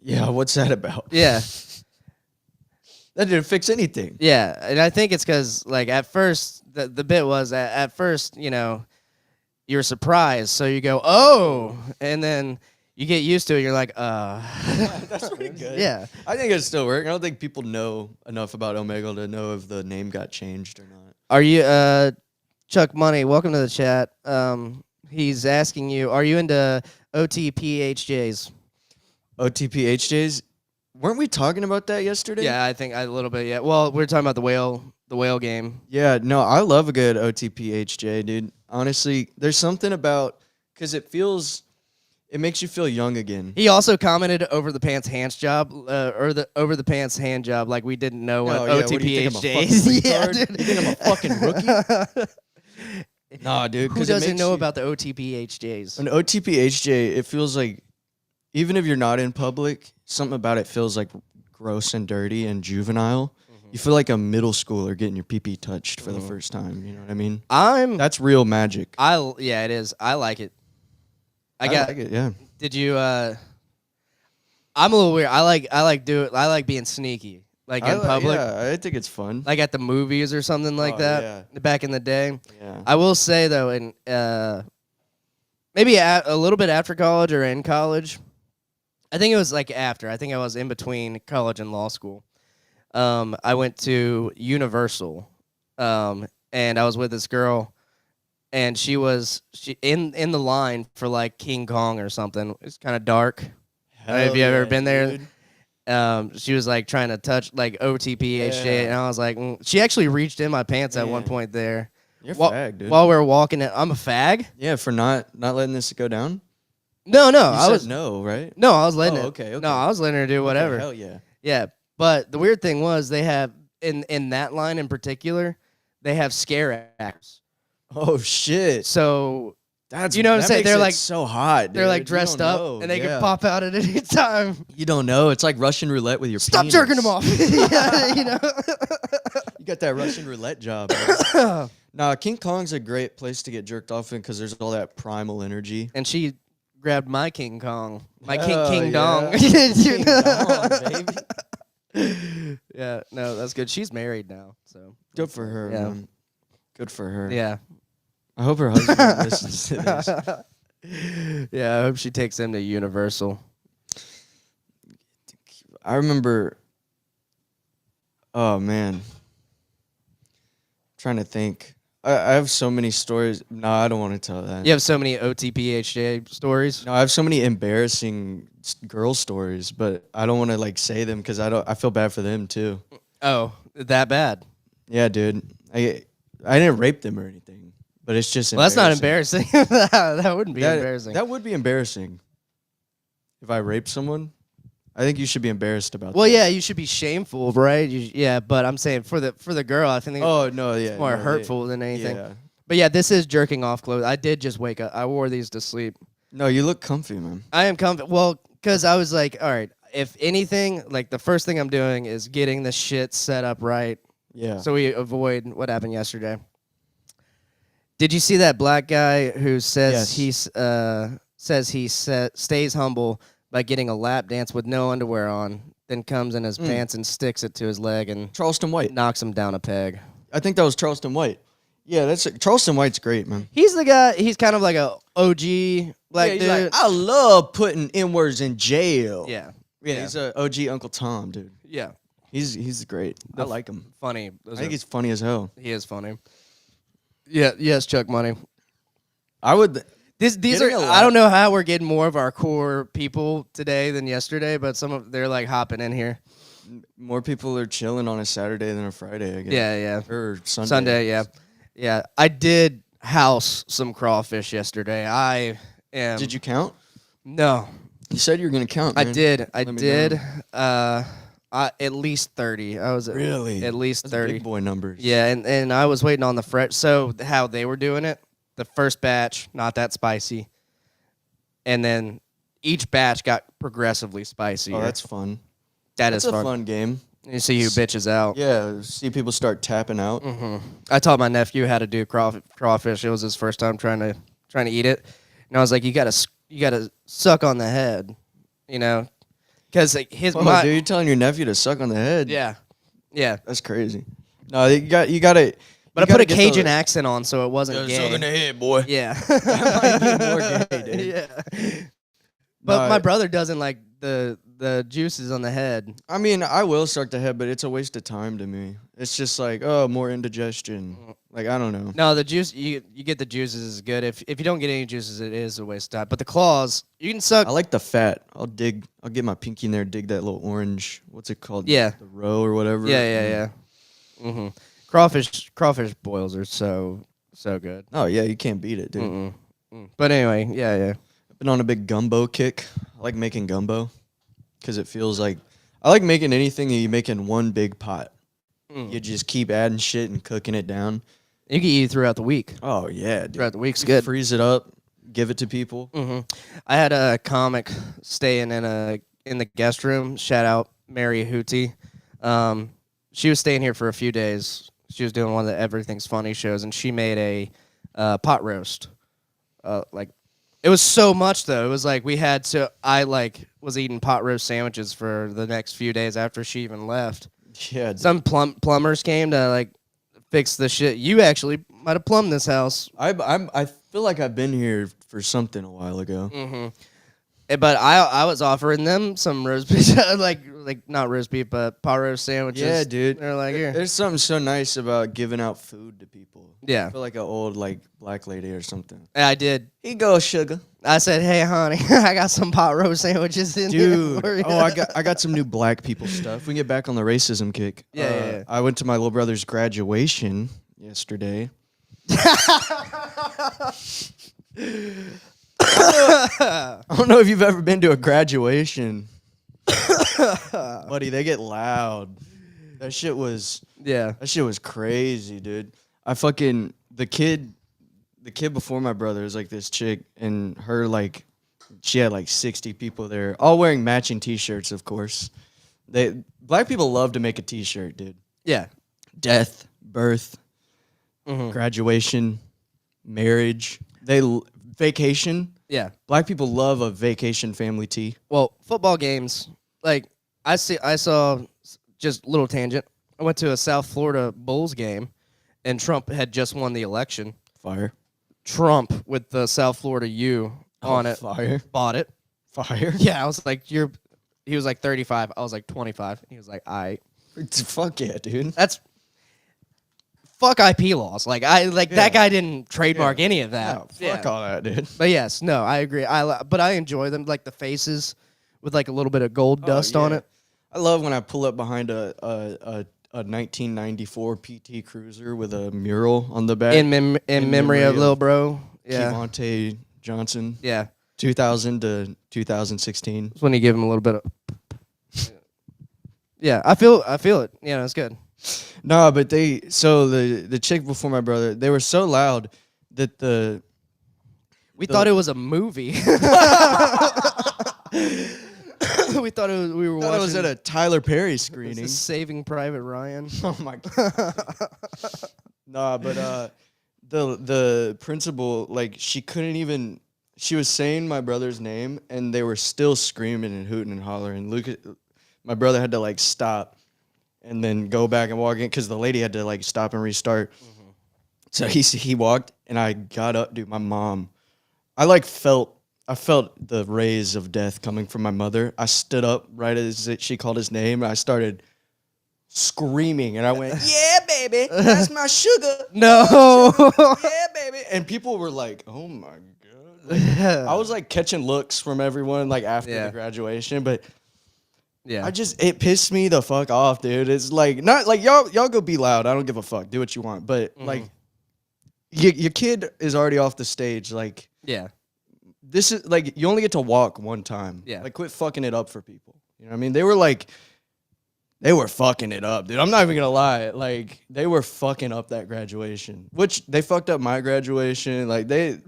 Yeah, what's that about? Yeah. That didn't fix anything. Yeah. And I think it's because like at first the bit was at first, you know, you're surprised, so you go, oh, and then you get used to it. You're like, That's pretty good. Yeah. I think it's still working. I don't think people know enough about Omegle to know if the name got changed or not. Are you Chuck Money? Welcome to the chat. He's asking you, are you into OTPHJs? OTPHJs? Weren't we talking about that yesterday? Yeah, I think a little bit. Yeah. Well, we were talking about the whale game. Yeah, no, I love a good OTPHJ, dude. Honestly, there's something about, because it makes you feel young again. He also commented over the pants hands job, or the over the pants hand job, like we didn't know what Oh, yeah, what do you think, I'm a OTPHJ fucking is. Yeah, retard? dude. You think I'm a fucking rookie? Nah, dude. Who doesn't know about the OTPHJs? An OTPHJ, it feels like, even if you're not in public, something about it feels like gross and dirty and juvenile. You feel like a middle schooler getting your pee-pee touched for the first time. You know what I mean? That's real magic. Yeah, it is. I like it. I like it, yeah. Did you? I'm a little weird. I like being sneaky, like in public, Yeah, I think it's fun. like at the movies or something like that. yeah. Back in the day, Yeah. I will say though, in maybe a little bit after college or in college, I think it was like after. I think I was in between college and law school. I went to Universal, and I was with this girl, and she in the line for like King Kong or something. It's kind of dark. Have you ever been there? Dude. She was like trying to touch like OTPHJ, Yeah. and I was like, she actually reached in my pants at one Man. point there. You're a fag, dude. While we were walking, I'm a fag. Yeah, for not letting this go down? No, You I said was no, right? no, I was letting Oh, it. okay. No, I was letting her do whatever. Okay, hell yeah. Yeah, but the weird thing was they have in that line in particular, they have scare actors. Oh, shit. So That's You know what I'm that saying? makes They're it like so hot. they're like dude. You dressed don't up know. and they Yeah. can pop out at any time. You don't know. It's like Russian roulette with your Stop penis. jerking them off. Yeah, you know. You got that Russian roulette job. Nah, King Kong's a great place to get jerked off in because there's all that primal energy. And she grabbed my King Kong, my Hell King yeah. Dong. King Dong, baby. Yeah, no, that's good. She's married now, so Good for her, Yeah. man. Good for her. yeah, I hope her husband listens to this. yeah. I hope she takes him to Universal. I remember. Oh man. Trying to think. I have so many stories. No, I don't want to tell that. You have so many OTPHJ stories. No, I have so many embarrassing girl stories, but I don't want to like say them because I feel bad for them too. Oh, that bad? Yeah, dude. I didn't rape them or anything, but it's just. Well, that's not embarrassing. That wouldn't be embarrassing. That would be embarrassing. If I raped someone, I think you should be embarrassed about Well, that. yeah, you should be shameful, right? Yeah, but I'm saying for the girl, I think Oh no, yeah. it's more no, hurtful than anything. Yeah. But yeah, this is jerking off clothes. I did just wake up. I wore these to sleep. No, you look comfy, man. I am comfy. Well, because I was like, all right, if anything, like the first thing I'm doing is getting the shit set up right. Yeah. So we avoid what happened yesterday. Did you see that black guy who says stays humble by getting a lap dance with no underwear on, then comes in his pants and sticks it to his leg and Charleston White. knocks him down a peg? I think that was Charleston White. Yeah, that's Charleston White's great, man. He's the guy. He's kind of like a OG black he's dude. like, I love putting N-words in jail. Yeah, Yeah, he's a OG Uncle Tom, dude. yeah, He's great. I like him. funny. I think he's funny as hell. He is funny. Yeah, yes, Chuck Money. I would. These Getting are. a I don't know how we're getting more of our core people today than yesterday, but they're like hopping in here. More people are chilling on a Saturday than a Friday, I guess. Yeah. Or Sunday. Sunday, yeah. I did house some crawfish yesterday. I am. Did you count? No, You said you were gonna count. I man. did. I Let me did. know. At least 30. I was Really? at least That's 30. big boy numbers. Yeah, and I was waiting on the fresh. So how they were doing it, the first batch, not that spicy. And then each batch got progressively spicier. Oh, that's fun. That's That's a fun game. You see who bitches out. Yeah, see people start tapping out. I taught my nephew how to do crawfish. It was his first time trying to eat it, and I was like, you gotta suck on the head, you know, because like Oh, dude, you're telling your nephew to suck on the head? yeah. That's crazy. No, you gotta. But I put a Cajun accent on, so it wasn't gay. Suck on the head, boy. Yeah. That might be more gay, dude. Yeah. But No, my brother doesn't like the juices on the head. I mean, I will suck the head, but it's a waste of time to me. It's just like, oh, more indigestion. Like, I don't know. No, the juice you get the juices is good. If you don't get any juices, it is a waste of time. But the claws, you can suck. I like the fat. I'll get my pinky in there, dig that little orange. What's it called? Yeah. The roe or whatever. Yeah. Mm-hmm. Crawfish boils are so good. Oh yeah, you can't beat it, dude. But anyway, yeah. Been on a big gumbo kick. I like making gumbo because it feels like I like making anything that you make in one big pot. You just keep adding shit and cooking it down. You can eat it throughout the week. Oh yeah, dude. Throughout the week's You good. Freeze it up, give it to people. I had a comic staying in the guest room. Shout out Mary Hootie. She was staying here for a few days. She was doing one of the Everything's Funny shows, and she made a pot roast. It was so much though. It was like I was eating pot roast sandwiches for the next few days after she even left. Yeah, dude. Some plumbers came to fix the shit. You actually might have plumbed this house. I feel like I've been here for something a while ago. But I was offering them some roast beef, like not roast beef, but pot roast sandwiches. Yeah, dude. They're like, here. There's something so nice about giving out food to people. Yeah. I feel like an old black lady or something. I did. Here you go, sugar. I said, hey, honey, I got some pot roast sandwiches in here Dude, for you. I got some new black people stuff. We can get back on the racism kick. Yeah. I went to my little brother's graduation yesterday. I don't know if you've ever been to a graduation. Buddy, they get loud. That shit was Yeah. crazy, dude. The kid the kid before my brother is like this chick, and her like she had like 60 people there, all wearing matching T-shirts, of course. Black people love to make a T-shirt, dude. Yeah. Death, birth, graduation, marriage. Vacation. Yeah. Black people love a vacation family tee. Well, football games, like I saw just little tangent. I went to a South Florida Bulls game, and Trump had just won the election. Fire. Trump with the South Florida U on it. Fire. Bought it. Fire. Yeah, I was like, he was like 35. I was like 25. He was like, Fuck yeah, dude. That's fuck IP laws. Like that guy didn't trademark any of that. No, fuck all that, dude. But yes, no, I agree. But I enjoy them, like the faces with like a little bit of gold dust on it. I love when I pull up behind a 1994 PT Cruiser with a mural on the back. In memory of Lil Bro. Yeah. Kevontae Johnson. Yeah. 2000 to 2016. That's when you give him a little bit of. Yeah, I feel it. Yeah, it's good. No, but the chick before my brother, they were so loud that we thought it was a movie. We thought we were watching. It was at a Tyler Perry This screening. is Saving Private Ryan. Oh my god. Nah, but the principal, like, she couldn't even. She was saying my brother's name, and they were still screaming and hooting and hollering. My brother had to like stop, and then go back and walk in because the lady had to like stop and restart. Mm-hmm. So he walked, and I got up, dude. My mom, I felt the rays of death coming from my mother. I stood up right as she called his name, and I started screaming, and I went, "Yeah, baby, that's my sugar." No. Yeah, baby. And people were like, "Oh my god." Like, I was like catching looks from everyone like after the graduation, but yeah, it pissed me the fuck off, dude. It's like not like y'all go be loud. I don't give a fuck. Do what you want, but like your kid is already off the stage. Like this is like you only get to walk one time. Yeah, like quit fucking it up for people. You know what I mean? They were fucking it up, dude. I'm not even gonna lie. Like they were fucking up that graduation, which they fucked up my graduation. Like that's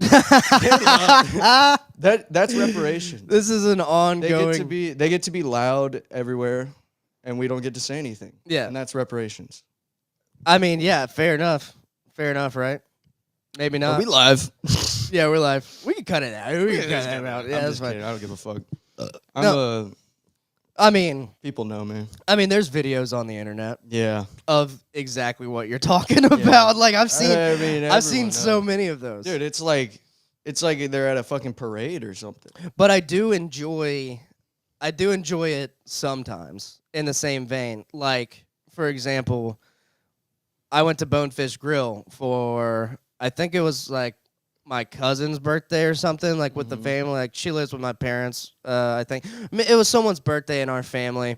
reparations. This is an ongoing. They get to be loud everywhere, and we don't get to say anything. Yeah, and that's reparations. I mean, yeah, fair enough. Fair enough, right? Maybe not. Are we live? Yeah, we're live. We can cut it out. We can cut it out. Yeah, that's fine. Kidding. I don't give a fuck. I mean, people know me. I mean, there's videos on the internet. Yeah. Of exactly what you're talking about. Yeah. Like I've seen so many of those. Dude, it's like they're at a fucking parade or something. But I do enjoy it sometimes in the same vein. Like, for example, I went to Bonefish Grill for I think it was like my cousin's birthday or something, like with the family. Like she lives with my parents, I think. I mean, it was someone's birthday in our family,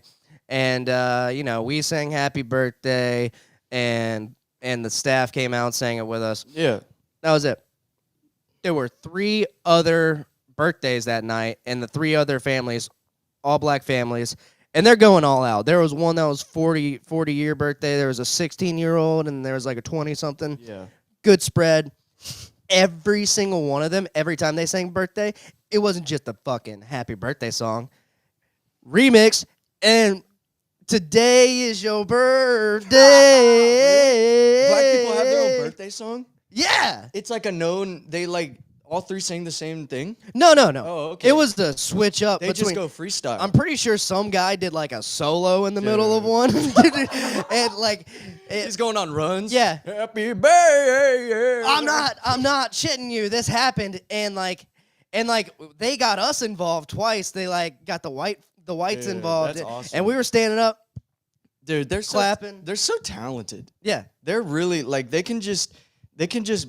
and we sang happy birthday, and the staff came out and sang it with us. Yeah. That was it. There were 3 other birthdays that night, and the 3 other families, all black families, and they're going all out. There was one that was 40-year birthday. There was a 16-year-old, and there was like a 20-something. Yeah. Good spread. Every single one of them, every time they sang birthday, it wasn't just a fucking happy birthday song. Remix, and today is your birthday. Black people have their own birthday song? Yeah. It's like a known, they like, all 3 sang the same thing? No. Oh, okay. It was the switch up. They just go freestyle. I'm pretty sure some guy did like a solo in the middle of one. And like... He's going on runs. Yeah. Happy birthday. I'm not shitting you. This happened, and they got us involved twice. They like got the whites involved. That's awesome. And we were standing up. Dude, they're clapping. They're so talented. Yeah. They're really like they can just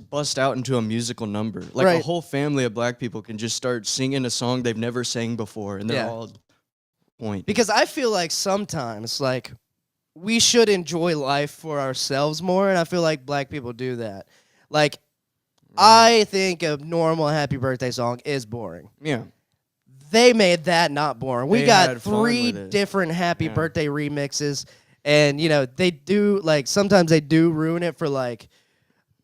bust out into a musical number. Like a whole family of black people can just start singing a song they've never sang before, and they're all point. Because I feel like sometimes like we should enjoy life for ourselves more, and I feel like black people do that. Like, I think a normal happy birthday song is boring. Yeah. They made that not boring. We got 3 different happy birthday remixes, and, they do, like, sometimes they do ruin it for, like,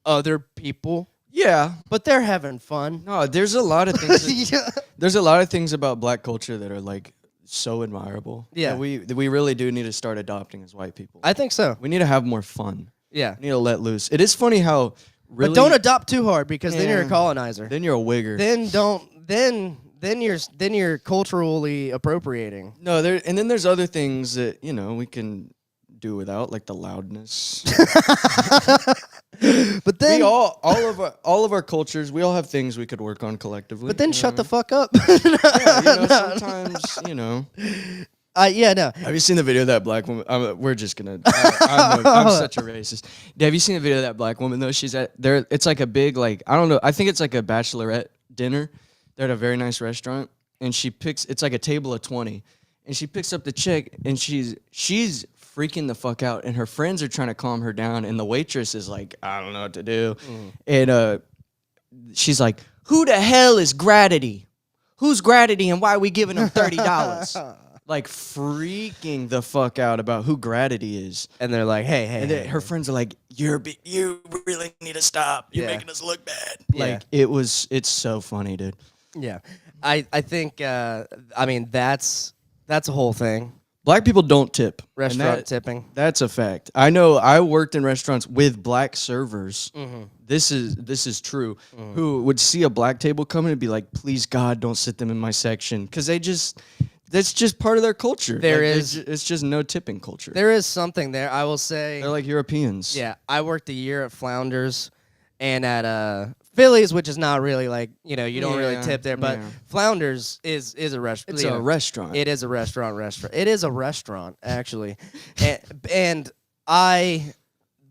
other people. Yeah. but they're having fun. No, there's a lot of things. Yeah. There's a lot of things about black culture that are like so admirable. Yeah. that we really do need to start adopting as white people. I think so. We need to have more fun. Yeah. We need to let loose. It is funny how really But don't adopt too hard because then you're a Yeah. colonizer. then you're a wigger. Then you're culturally appropriating. No, and then there's other things that we can do without, like the loudness. But then we all of our cultures, we all have things we could work on collectively. but then you know shut the what fuck up. I mean? Sometimes Yeah, no. Have you seen the video of that black woman? We're just gonna. I'm such a racist. Have you seen the video of that black woman though? She's at there. It's like a big I don't know. I think it's like a bachelorette dinner. They're at a very nice restaurant, and she picks. It's like a table of 20, and she picks up the chick, and she's freaking the fuck out, and her friends are trying to calm her down, and the waitress is like, I don't know what to do, and she's like, who the hell is Gratity? Who's Gratity, and why are we giving him $30? Like freaking the fuck out about who Gratity is. And they're like, hey. And then her friends are like, you really need to stop. You're Yeah. making us look bad. Yeah. Like it's so funny, dude. Yeah. I think I mean that's a whole thing. Black people don't tip. And Restaurant tipping. That's a fact. I know I worked in restaurants with black servers. Mm-hmm. This is true. Who would see a black table coming and be like, please God, don't sit them in my section. Because that's just part of their culture. It's just no tipping culture. There is something there, I will say. They're like Europeans. Yeah, I worked a year at Flounders and at Phillies, which is not really you don't really tip there, but yeah. Flounders is a restaurant. It's a restaurant. It is a restaurant. It is a restaurant, actually. and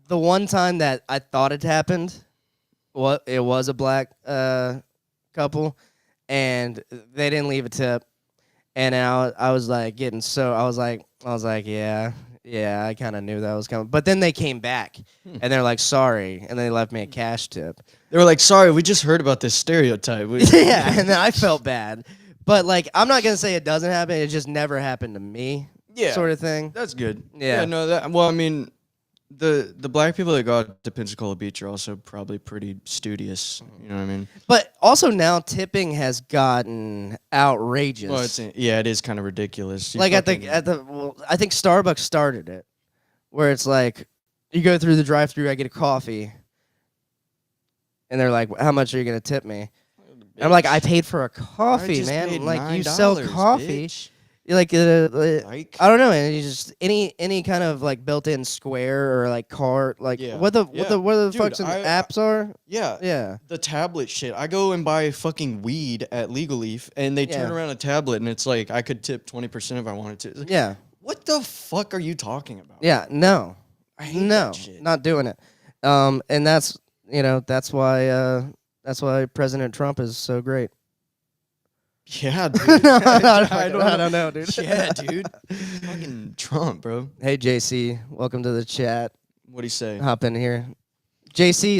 the one time that I thought it happened, it was a black couple, and they didn't leave a tip. And I was like I was like, yeah, I kind of knew that was coming. But then they came back, and they're like, sorry, and they left me a cash tip. They were like, sorry, we just heard about this stereotype. Yeah, and then I felt bad. But I'm not gonna say it doesn't happen. It just never happened to me. Yeah. Sort of thing. That's good. Yeah. No, well, I mean, the black people that go out to Pensacola Beach are also probably pretty studious. You know what I mean? But also now tipping has gotten outrageous. Well, it is kind of ridiculous. I think Starbucks started it, where it's like you go through the drive-thru, I get a coffee, and they're like, "How much are you gonna tip me?" And I'm like, "I paid for a coffee, man. Like you sell coffee." Bitch. You're like, Like? I don't know, and you just any kind of built-in square or cart, Yeah. what the Dude, fuck some apps are? Yeah. Yeah. The tablet shit. I go and buy fucking weed at Legal Leaf, and they turn Yeah. around a tablet, and it's like I could tip 20% if I wanted to. It's like, Yeah. what the fuck are you talking about? Yeah. No. I hate No. that shit. Not doing it. And that's why President Trump is so great. Yeah, dude. I don't know, dude. Yeah, dude. Fucking Trump, bro. Hey, JC, welcome to the chat. What'd he say? Hop in here. JC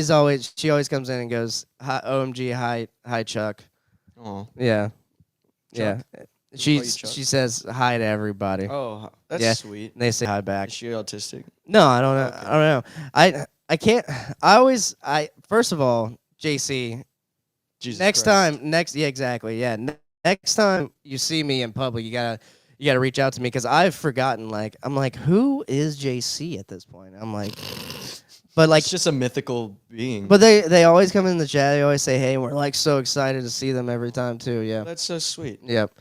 she always comes in and goes, hi, OMG, hi, Chuck. Oh. Yeah. Chuck? Yeah. Call you Chuck? She says hi to everybody. Oh, that's Yeah. sweet. And they say hi back. Is she autistic? No, I don't know. Okay. I don't know. I can't. First of all, JC, Jesus next Christ. time, yeah, exactly. Yeah. Next time you see me in public, you gotta reach out to me because I've forgotten. I'm like, who is JC at this point? I'm like, but It's just a mythical being. but they always come in the chat. They always say, hey, and we're so excited to see them every time too. Yeah. That's so sweet. Yep.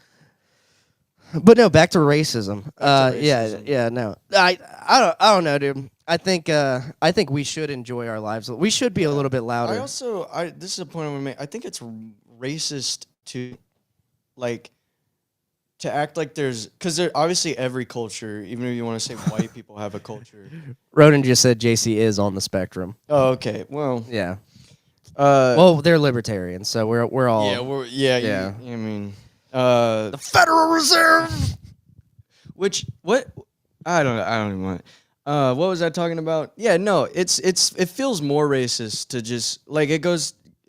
But no, back to racism. Back to racism. Yeah, no. I don't know, dude. I think we should enjoy our lives. We should be a little bit louder. This is a point I want to make. I think it's racist to to act like because obviously every culture, even if you want to say white people have a culture. Roden just said JC is on the spectrum. Oh, okay. Well, Yeah. well, They're libertarians, so we're all yeah. I mean, the Federal Reserve. what? I don't even want. What was I talking about? Yeah, no, it feels more racist to just it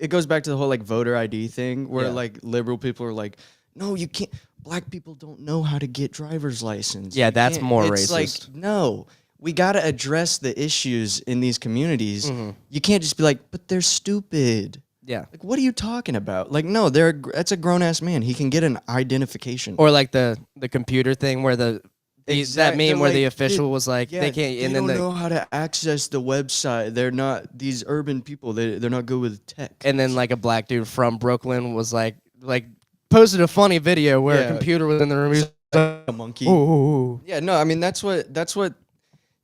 goes back to the whole voter ID thing where liberal people are like, no, you can't. Black people don't know how to get driver's license. Yeah, You that's can't." more it's racist. No, we got to address the issues in these communities. Mm-hmm. You can't just be like, but they're stupid. Yeah. Like, what are you talking about? Like, no, that's a grown ass man. He can get an identification. Or like the computer thing where that meme where the official was like, yeah, they can't. They And don't then know how to access the website. They're not these urban people. They're not good with tech. and then like a black dude from Brooklyn was like posted a funny video where a computer was in the room. He was like, A monkey. ooh. Yeah, no, I mean that's what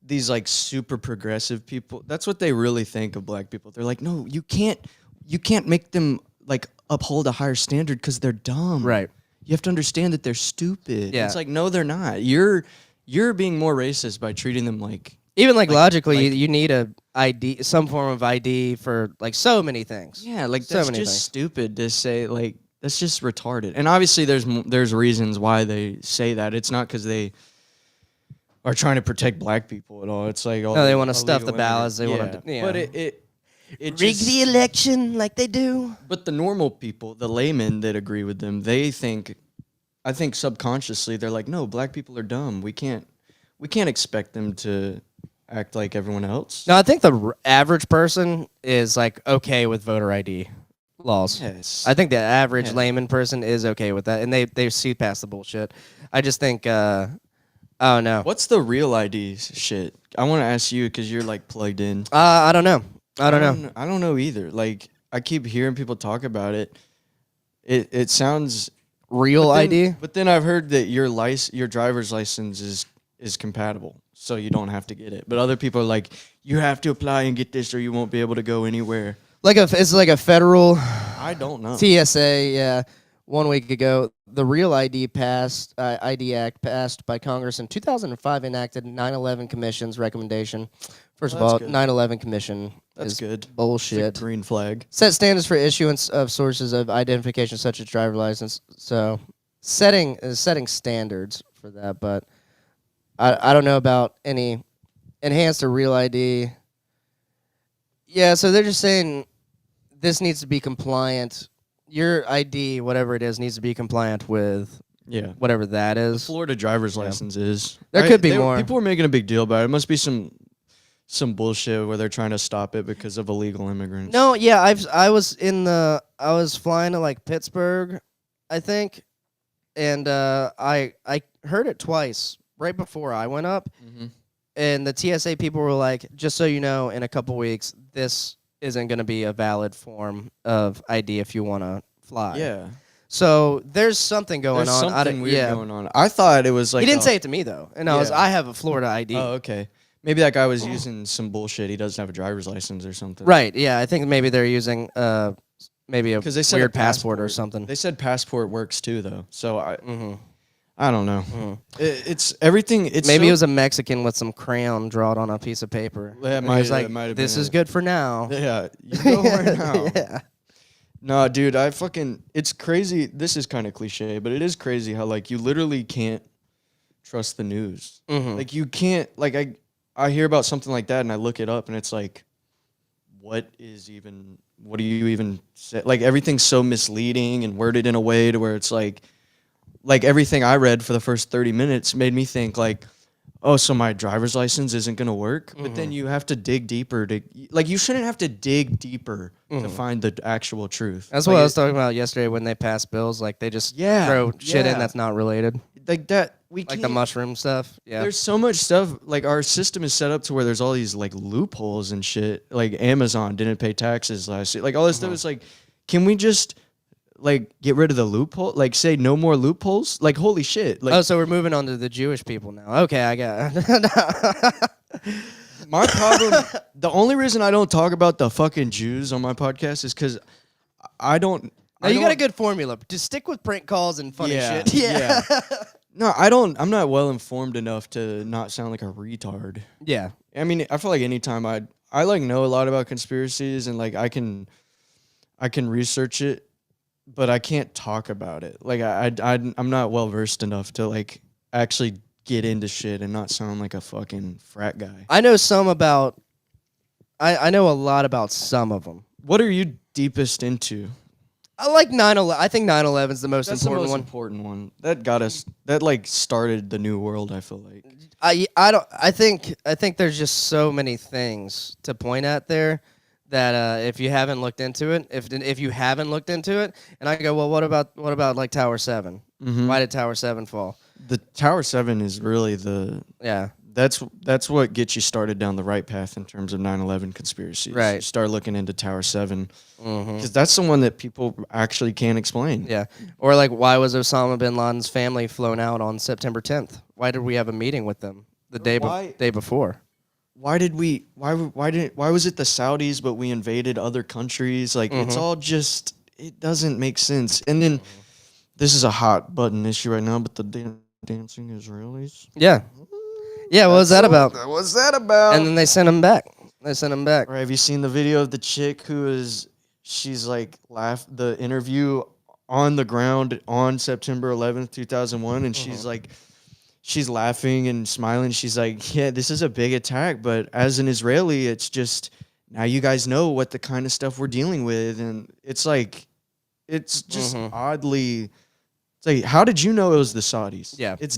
these like super progressive people. That's what they really think of black people. They're like, no, you can't make them like uphold a higher standard because they're dumb. Right. You have to understand that they're stupid. Yeah. It's like, no, they're not. You're being more racist by treating them like Even like logically, like- you need a ID, some form of ID for like so many things. yeah, like So that's many just things. stupid to say. Like that's just retarded. And obviously, there's reasons why they say that. It's not because they are trying to protect black people at all. It's like No, they want to stuff the ballots. They want to. Yeah. But it rig just, the election like they do. But the normal people, the laymen that agree with them, they think, I think subconsciously they're like, no, black people are dumb. We can't expect them to act like everyone else. No, I think the average person is like okay with voter ID laws. Yes. I think the average layman person is okay with that, and they see past the bullshit. I just think, oh no, What's the real ID shit? I want to ask you because you're like plugged in. I don't know. I don't know. I don't know either. Like I keep hearing people talk about it. It sounds Real ID. but then I've heard that your driver's license is compatible, so you don't have to get it. But other people are like, you have to apply and get this, or you won't be able to go anywhere. It's like a federal I don't know. TSA. Yeah, 1 week ago, the Real ID ID Act passed by Congress in 2005, enacted 9/11 Commission's recommendation. First of Well, all, that's good. 9/11 Commission That's is good. bullshit. It's a green flag. Set standards for issuance of sources of identification such as driver license. So setting standards for that, but I don't know about any enhanced or Real ID. Yeah, so they're just saying this needs to be compliant. Your ID, whatever it is, needs to be compliant with Yeah. whatever that is. Florida driver's license is. There could be more. People were making a big deal about it. It must be some bullshit where they're trying to stop it because of illegal immigrants. No, yeah, I was flying to like Pittsburgh, I think, and I heard it twice right before I went up, and the TSA people were like, just so you know, in a couple weeks, this isn't going to be a valid form of ID if you want to fly. Yeah. So there's something going There's on. something weird going on. I thought it was like He didn't say it to me though, and I have a Florida ID. Oh, okay. Maybe that guy was using some bullshit. He doesn't have a driver's license or something. Right? Yeah, I think maybe they're using maybe a 'Cause they said weird a passport or passport. something. They said passport works too, though. So I don't know. It's everything. It's Maybe so- it was a Mexican with some crayon drawn on a piece of paper. That And he might- was like, that might have "This been is it. good for now." Yeah, you go right now. Yeah. No, dude, it's crazy. This is kind of cliche, but it is crazy how like you literally can't trust the news. Like you can't like I hear about something like that and I look it up and it's like, what do you even say? Like everything's so misleading and worded in a way to where it's like everything I read for the first 30 minutes made me think like, oh, so my driver's license isn't going to work? But then you have to dig deeper you shouldn't have to dig deeper to find the actual truth. That's Like, what I was talking about yesterday when they pass bills. Like they just Yeah, throw shit in yeah. that's not related, like that. We like the can't- mushroom stuff. Yeah, There's so much stuff. Like our system is set up to where there's all these like loopholes and shit. Like Amazon didn't pay taxes last year. Like all this stuff is like, can we just like get rid of the loophole? Like say no more loopholes? Like holy shit! Like oh, so we're moving on to the Jewish people now. Okay, I got. my problem. The only reason I don't talk about the fucking Jews on my podcast is because I don't. No, you got a good formula. Just stick with prank calls and funny Yeah, shit. Yeah. No, I don't. I'm not well informed enough to not sound like a retard. Yeah. I mean, I feel like anytime I like know a lot about conspiracies and like I can research it, but I can't talk about it. Like I'm not well versed enough to like actually get into shit and not sound like a fucking frat guy. I know some about. I know a lot about some of them. What are you deepest into? I like 9/11. I think 9/11 is the most That's the important most one. important one. That got us. That like started the new world. I feel like. I think there's just so many things to point at there that if you haven't looked into it, if you haven't looked into it, and I go, well, what about like Tower 7? Mm-hmm. Why did Tower 7 fall? The Tower 7 is really the. Yeah. That's what gets you started down the right path in terms of 9/11 conspiracies. Right. You start looking into Tower 7 Mm-hmm. because that's the one that people actually can't explain. Yeah. Or like, why was Osama bin Laden's family flown out on September 10th? Why did we have a meeting with them the day before? Why did we? Why was it the Saudis, but we invaded other countries? Like it's all just it doesn't make sense. And then this is a hot button issue right now, but the dancing Israelis. Yeah. Yeah, what was that about? What was that about? And then they sent him back. Or have you seen the video of the chick she's like the interview on the ground on September 11th, 2001, and she's laughing and smiling. She's like, yeah, this is a big attack, but as an Israeli, it's just now you guys know what the kind of stuff we're dealing with, and it's like it's just oddly. It's like, how did you know it was the Saudis? Yeah, it's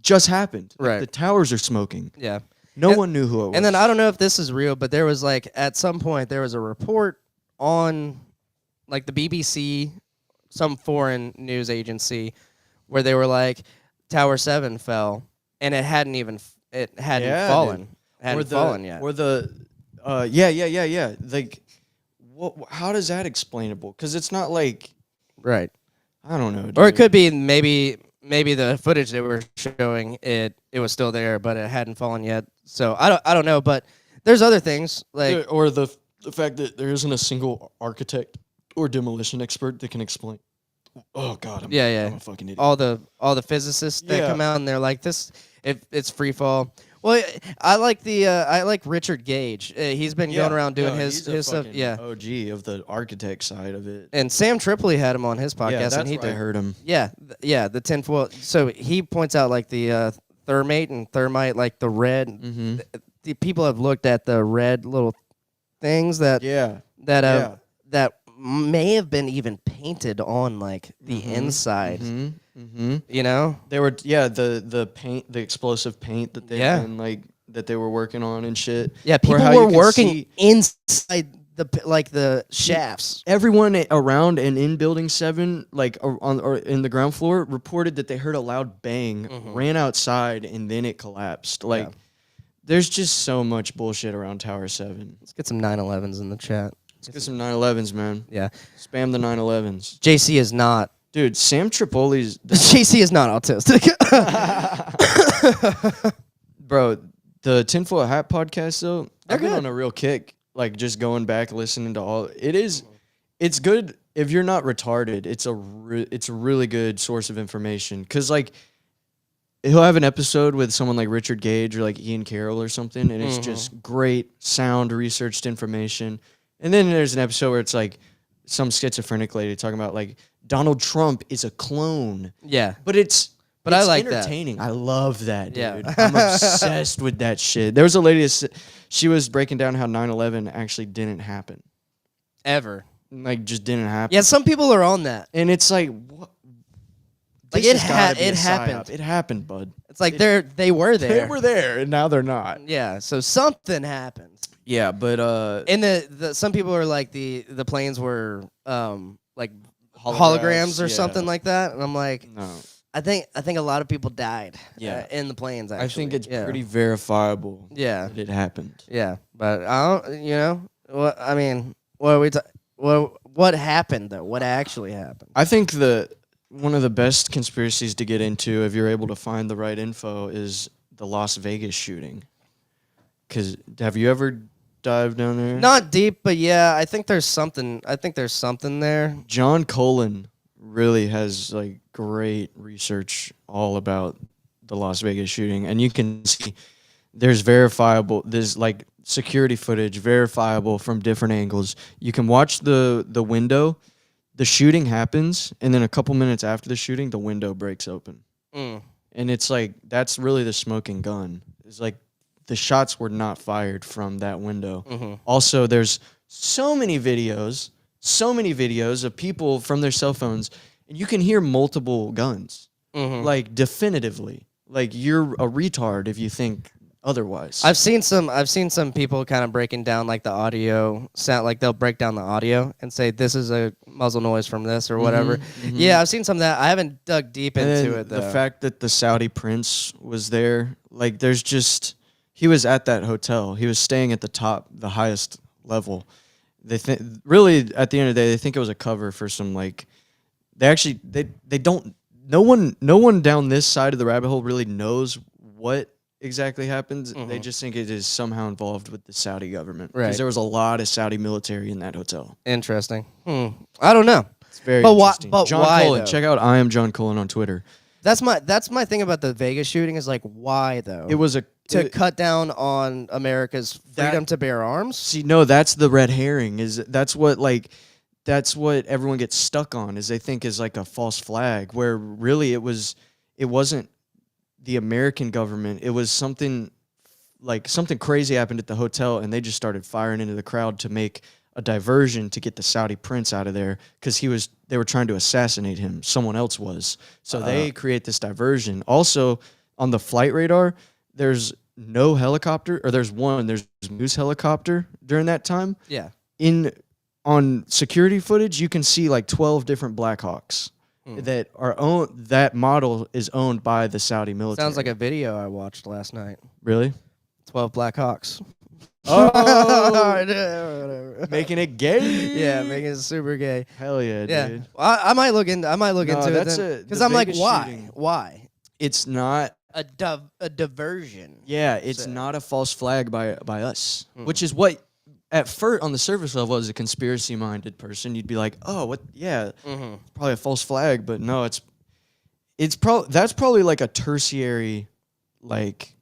just happened. Like, right, the towers are smoking. Yeah. No one knew who it was. And then I don't know if this is real, but there was like at some point there was a report on like the BBC, some foreign news agency, where they were like Tower 7 fell and it hadn't fallen. It hadn't fallen yet. Or the yeah. Like how does that explainable? Because it's not like right. I don't know. Dude. Or it could be maybe the footage they were showing it was still there, but it hadn't fallen yet. So I don't know, but there's other things like or the fact that there isn't a single architect or demolition expert that can explain. Oh God, I'm a fucking idiot. All the physicists that come out and they're like this. It's free fall. Well, I like Richard Gage. He's been going around doing his stuff. Yeah, OG of the architect side of it. And Sam Tripoli had him on his podcast. Yeah, that's and where I heard him. Yeah, the tinfoil. So he points out like the thermate and thermite, like the red. Mm-hmm. The people have looked at the red little things that may have been even painted on like the inside. You know, they were the paint, the explosive paint that that they were working on and shit. Yeah, people were working inside the shafts. Everyone around and in Building 7, like or in the ground floor, reported that they heard a loud bang, ran outside, and then it collapsed. Like, there's just so much bullshit around Tower 7. Let's get some 9/11s in the chat. Let's get some 9/11s, man. Yeah, spam the 9/11s. JC is not. Dude, Sam Tripoli's... JC is not autistic. Bro, the Tinfoil Hat podcast, though, I've been good. on a real kick. Like, just going back, listening to all... It's good if you're not retarded. It's a really good source of information. Because, like, he'll have an episode with someone like Richard Gage or, like, Ian Carroll or something, and it's just great, sound, researched information. And then there's an episode where it's, like, some schizophrenic lady talking about, like, Donald Trump is a clone. Yeah. But it's I like entertaining. that. I love that, dude. Yeah. I'm obsessed with that shit. There was a lady, she was breaking down how 9/11 actually didn't happen. Ever. Like, just didn't happen. Yeah, some people are on that. And it's like, what? Like, it happened. It happened, bud. It's like they were there. They were there, and now they're not. Yeah, so something happened. Yeah, but... And the some people are like, the planes were, like... holograms or something like that, and I'm like, no. I think a lot of people died in the planes. Actually, I think it's pretty verifiable. Yeah, that it happened. Yeah, but I don't. You know, what I mean, what are we? What happened though? What actually happened? I think one of the best conspiracies to get into, if you're able to find the right info, is the Las Vegas shooting. Because have you ever dive down there? Not deep, but yeah, I think there's something there. John Colin really has like great research all about the Las Vegas shooting, and you can see there's like security footage verifiable from different angles. You can watch the window. The shooting happens, and then a couple minutes after the shooting, the window breaks open. And it's like, that's really the smoking gun. It's like, the shots were not fired from that window. Also, there's so many videos so many videos of people from their cell phones, and you can hear multiple guns, like definitively. Like you're a retard if you think otherwise. I've seen some people kind of breaking down like the audio sound, like they'll break down the audio and say this is a muzzle noise from this or whatever. Yeah, I've seen some of that. I haven't dug deep into it though. The fact that the Saudi prince was there, like there's just he was at that hotel. He was staying at the highest level. They think really at the end of the day they think it was a cover for some like they don't no one down this side of the rabbit hole really knows what exactly happens. They just think it is somehow involved with the Saudi government because there was a lot of Saudi military in that hotel. Interesting. I don't know. It's very interesting. But John why, Cullen, though? check out I am John Cullen on Twitter. That's my thing about the Vegas shooting is like why though? It was to cut down on America's freedom to bear arms. See, no, that's the red herring. That's what everyone gets stuck on. Is they think is like a false flag, where really it wasn't the American government. It was something crazy happened at the hotel, and they just started firing into the crowd to make a diversion to get the Saudi prince out of there because they were trying to assassinate him. Someone else was. So they create this diversion. Also, on the flight radar, there's no helicopter, or there's Moose helicopter during that time. Yeah. On security footage, you can see like 12 different Blackhawks that are owned. That model is owned by the Saudi military. Sounds like a video I watched last night. Really? 12 Blackhawks. Oh, making it gay. Yeah, making it super gay. Hell yeah, Yeah, dude. I might look into it because I'm like, Vegas why? shooting. Why? It's not A diversion. Yeah, it's not a false flag by us, which is what at first on the surface level as a conspiracy minded person you'd be like, oh, what? Yeah, probably a false flag, but no, that's probably like a tertiary like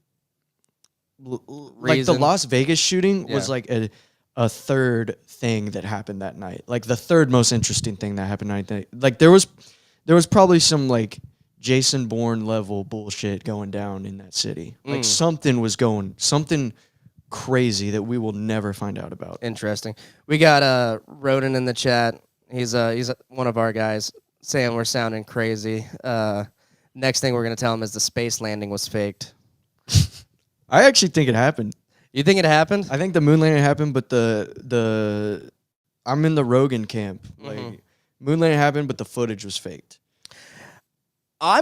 the Las Vegas shooting was like a third thing that happened that night, like the third most interesting thing that happened that night. Like there was probably some like Jason Bourne level bullshit going down in that city. Like something crazy that we will never find out about. Interesting. We got Roden in the chat. He's one of our guys saying we're sounding crazy. Next thing we're gonna tell him is the space landing was faked. I actually think it happened. You think it happened? I think the moon landing happened, but I'm in the Rogan camp. Like moon landing happened, but the footage was faked. I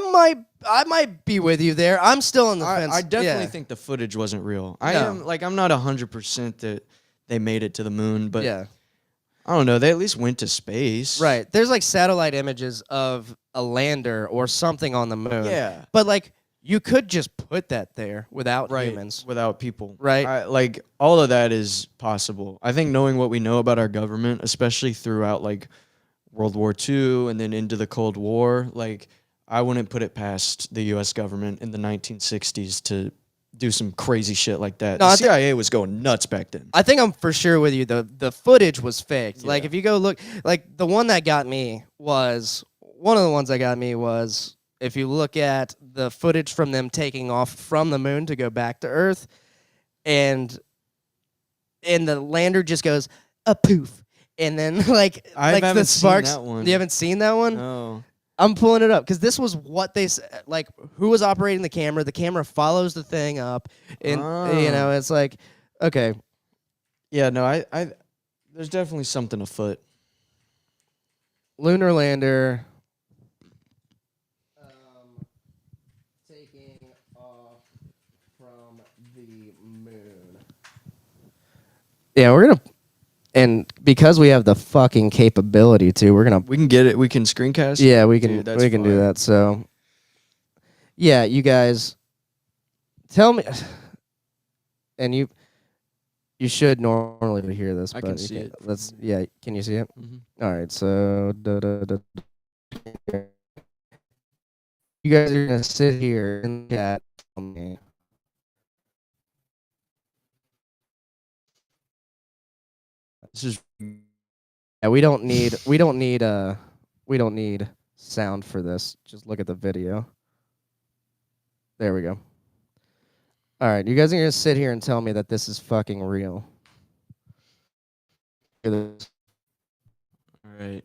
might be with you there. I'm still on the fence. I definitely think the footage wasn't real. I'm not 100% that they made it to the moon, but I don't know. They at least went to space. Right. There's like satellite images of a lander or something on the moon. Yeah. But like you could just put that there without humans. Without people. Right. Like all of that is possible. I think knowing what we know about our government, especially throughout like World War II and then into the Cold War, like I wouldn't put it past the U.S. government in the 1960s to do some crazy shit like that. No, the CIA was going nuts back then. I think I'm for sure with you. The footage was faked. Yeah. Like if you go look, like the one that got me was one of the ones that got me was if you look at the footage from them taking off from the moon to go back to Earth, and the lander just goes a poof, and then like the sparks. Seen that one. You haven't seen that one? No. I'm pulling it up because this was what they said. Like, who was operating the camera? The camera follows the thing up, and it's like, okay, Yeah, no, I there's definitely something afoot. lunar lander taking off from the moon. Yeah, we're gonna. And because we have the fucking capability to, We can get it. We can screencast. Yeah, we can. Dude, that's we can do fire. that. So, yeah, you guys, tell me, and you should normally hear this. I but can you see can't. it. Let's. Yeah, can you see it? Mhm. All right. So, you guys are gonna sit here in the chat. Tell me. This is Yeah, we don't need sound for this. Just look at the video. There we go. All right, you guys are gonna sit here and tell me that this is fucking real. Hear this. right.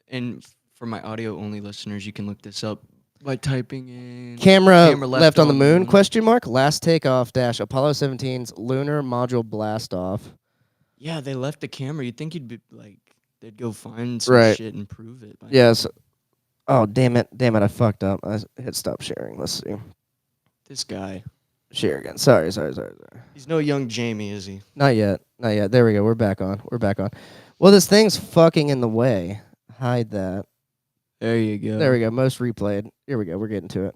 And for my audio only listeners, you can look this up by typing in Camera left on the moon? Question mark. Last takeoff dash Apollo 17's lunar module blast off. Yeah, they left the camera. You'd think you'd be like, they'd go find some Right. shit and prove it. Yes. Oh, damn it. I fucked up. I hit stop sharing. Let's see. This guy. Share again. Sorry. He's no young Jamie, is he? Not yet. There we go. We're back on. Well, this thing's fucking in the way. Hide that. There you go. There we go. Most replayed. Here we go. We're getting to it.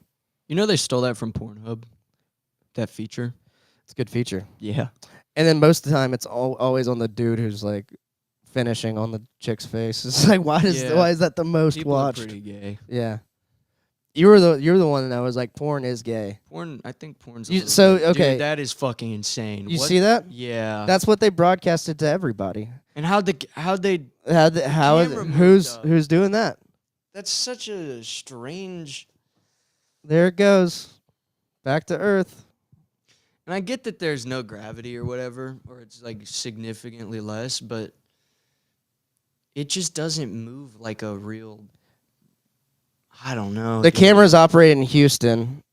You know they stole that from Pornhub? That feature? It's a good feature. Yeah. And then most of the time, it's always on the dude who's like finishing on the chick's face. It's like, why is that the most People watched? Are pretty gay. Yeah. You're the one that was like, porn is gay. I think porn's. Okay. Dude, that is fucking insane. You see that? Yeah. That's what they broadcasted to everybody. And who's doing that? That's such a strange. There it goes. Back to Earth. And I get that there's no gravity or whatever, or it's like significantly less, but it just doesn't move like a real. I don't know. The camera's operated in Houston.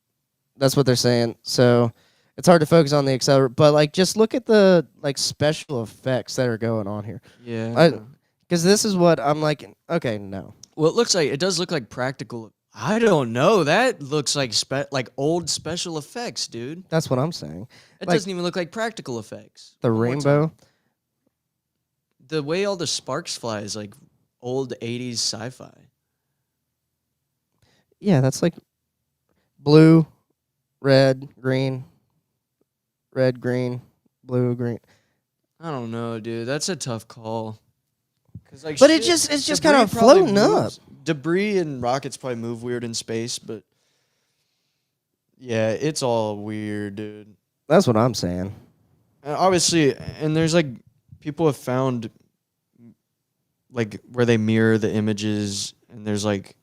That's what they're saying. So it's hard to focus on the accelerator, but like just look at the like special effects that are going on here. Yeah. Because this is what I'm like. Okay, no. Well, it does look like practical. I don't know. That looks like like old special effects, dude. That's what I'm saying. It like, doesn't even look like practical effects. The rainbow. The way all the sparks fly is like old 80s sci-fi. Yeah, that's like blue, red, green, blue, green. I don't know, dude. That's a tough call. Like, but it's just kind of floating up. Debris and rockets probably move weird in space, but yeah, it's all weird, dude. That's what I'm saying. And obviously, and there's like people have found like where they mirror the images, and there's like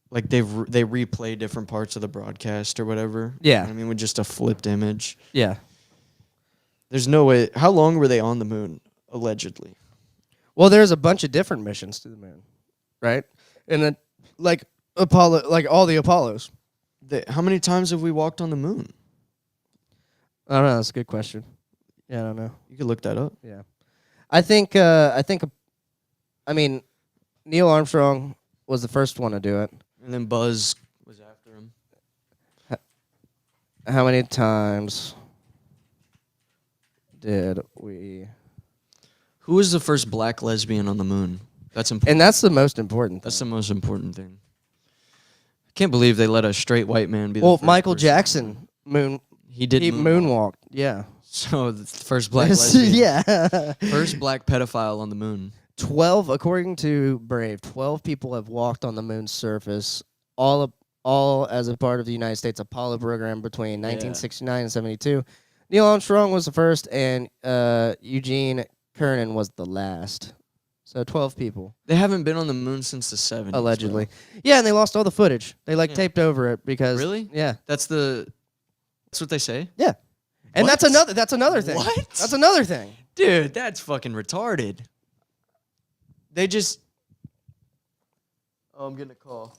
they replay different parts of the broadcast or whatever. Yeah, you know what I mean, with just a flipped image. Yeah. There's no way. How long were they on the moon, allegedly? Well, there's a bunch of different missions to the moon, right? And then, like Apollo, like all the Apollos. How many times have we walked on the moon? I don't know. That's a good question. Yeah, I don't know. You could look that up. Yeah, I think. I mean, Neil Armstrong was the first one to do it, and then Buzz was after him. How many times did we? Who was the first black lesbian on the moon? That's important. And that's the most important thing. That's the most important thing. I can't believe they let a straight white man be the Well, first Michael person. Jackson He did moonwalked. Yeah. So the first black lesbian. Yeah. First black pedophile on the moon. 12, according to Brave, 12 people have walked on the moon's surface, all as a part of the United States Apollo program between 1969 and 72. Neil Armstrong was the first, and Eugene Cernan was the last. So 12 people. They haven't been on the moon since the 70s. Allegedly. Bro. Yeah, and they lost all the footage. They taped over it because Really? Yeah. That's what they say? Yeah. And what? that's another thing. What? That's another thing. Dude, that's fucking retarded. They just Oh, I'm getting a call.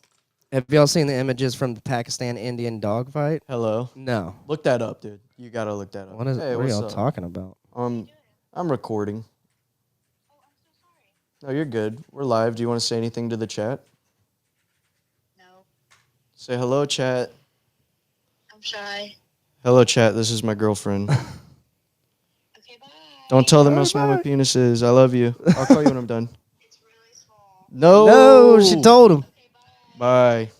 Have y'all seen the images from the Pakistan-Indian dogfight? Hello? No. Look that up, dude. You gotta look that up. What are y'all talking about? I'm recording. Oh, I'm so sorry. No, you're good. We're live. Do you want to say anything to the chat? No. Say hello, chat. I'm shy. Hello, chat. This is my girlfriend. Okay, bye. Don't tell them how small my penis is. I love you. I'll call you when I'm done. It's really small. No, she told him. Okay, bye. Bye.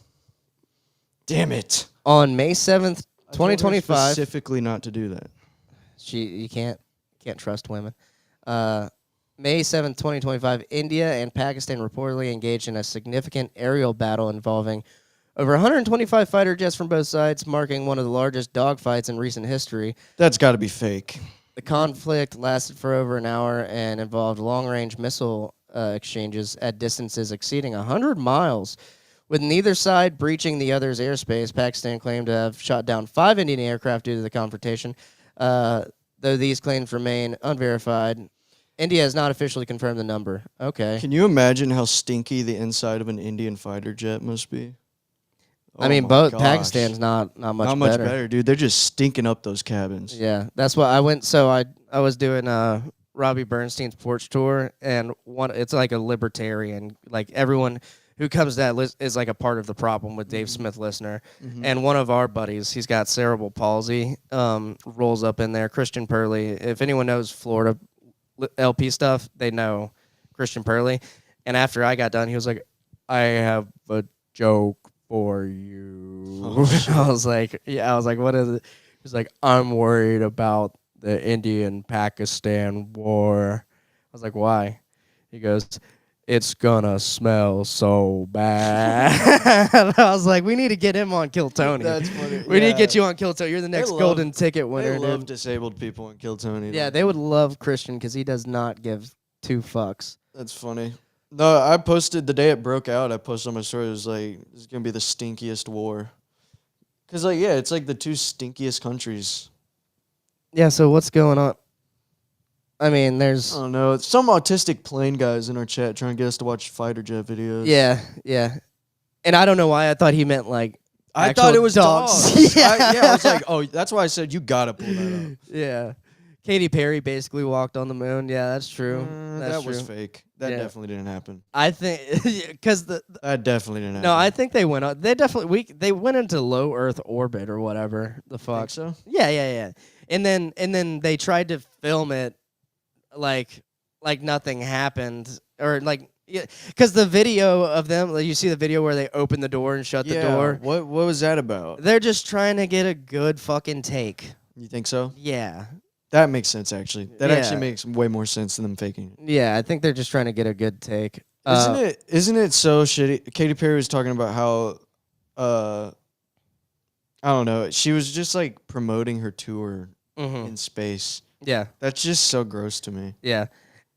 Damn it. On May 7th, 2025. Specifically not to do that. You can't trust women. May 7th, 2025, India and Pakistan reportedly engaged in a significant aerial battle involving over 125 fighter jets from both sides, marking one of the largest dogfights in recent history. That's got to be fake. The conflict lasted for over an hour and involved long-range missile exchanges at distances exceeding 100 miles, with neither side breaching the other's airspace. Pakistan claimed to have shot down 5 Indian aircraft due to the confrontation. The though these claims remain unverified. India has not officially confirmed the number. Okay. Can you imagine how stinky the inside of an Indian fighter jet must be? I Oh mean, my both gosh. Pakistan's not much Not much better. better, dude. They're just stinking up those cabins. Yeah, that's why I went. So I was doing Robbie Bernstein's porch tour, and it's like a libertarian. Like everyone who comes to that is like a part of the problem with Dave Smith listener. And one of our buddies, he's got cerebral palsy, rolls up in there. Christian Purley. If anyone knows Florida LP stuff, they know Christian Purley. And after I got done, he was like, "I have a joke for you." I was like, what is it? He's like, "I'm worried about the Indian-Pakistan war." I was like, "Why?" He goes, "It's gonna smell so bad." I was like, "We need to get him on Kill Tony. That's funny. We need to get you on Kill Tony. You're the next golden ticket winner, They love dude." disabled people and Kill Tony. Yeah, they would love Christian because he does not give two fucks. That's funny. No, I posted the day it broke out. I posted on my story. It was like, "This is gonna be the stinkiest war." Cause like, yeah, it's like the two stinkiest countries. Yeah, so what's going on? I mean, there's... I don't know. It's some autistic plane guys in our chat trying to get us to watch fighter jet videos. Yeah. And I don't know why I thought he meant like I actual thought it was dogs. yeah. I was like, oh, that's why I said you gotta pull that up. Yeah. Katy Perry basically walked on the moon. Yeah, that's true. That's That true. was fake. That Yeah. definitely didn't happen. I think because That definitely didn't happen. no, I think they went on. They definitely they went into low Earth orbit or whatever the fuck. think so. Yeah. And then they tried to film it like nothing happened or like because the video of them, like, you see the video where they open the door and shut the door. What was that about? They're just trying to get a good fucking take. You think so? Yeah. That makes sense, actually. That Yeah. actually makes way more sense than them faking it. Yeah, I think they're just trying to get a good take. Isn't it so shitty? Katy Perry was talking about how, I don't know, she was just like promoting her tour Mhm. in space. Yeah. That's just so gross to me. Yeah.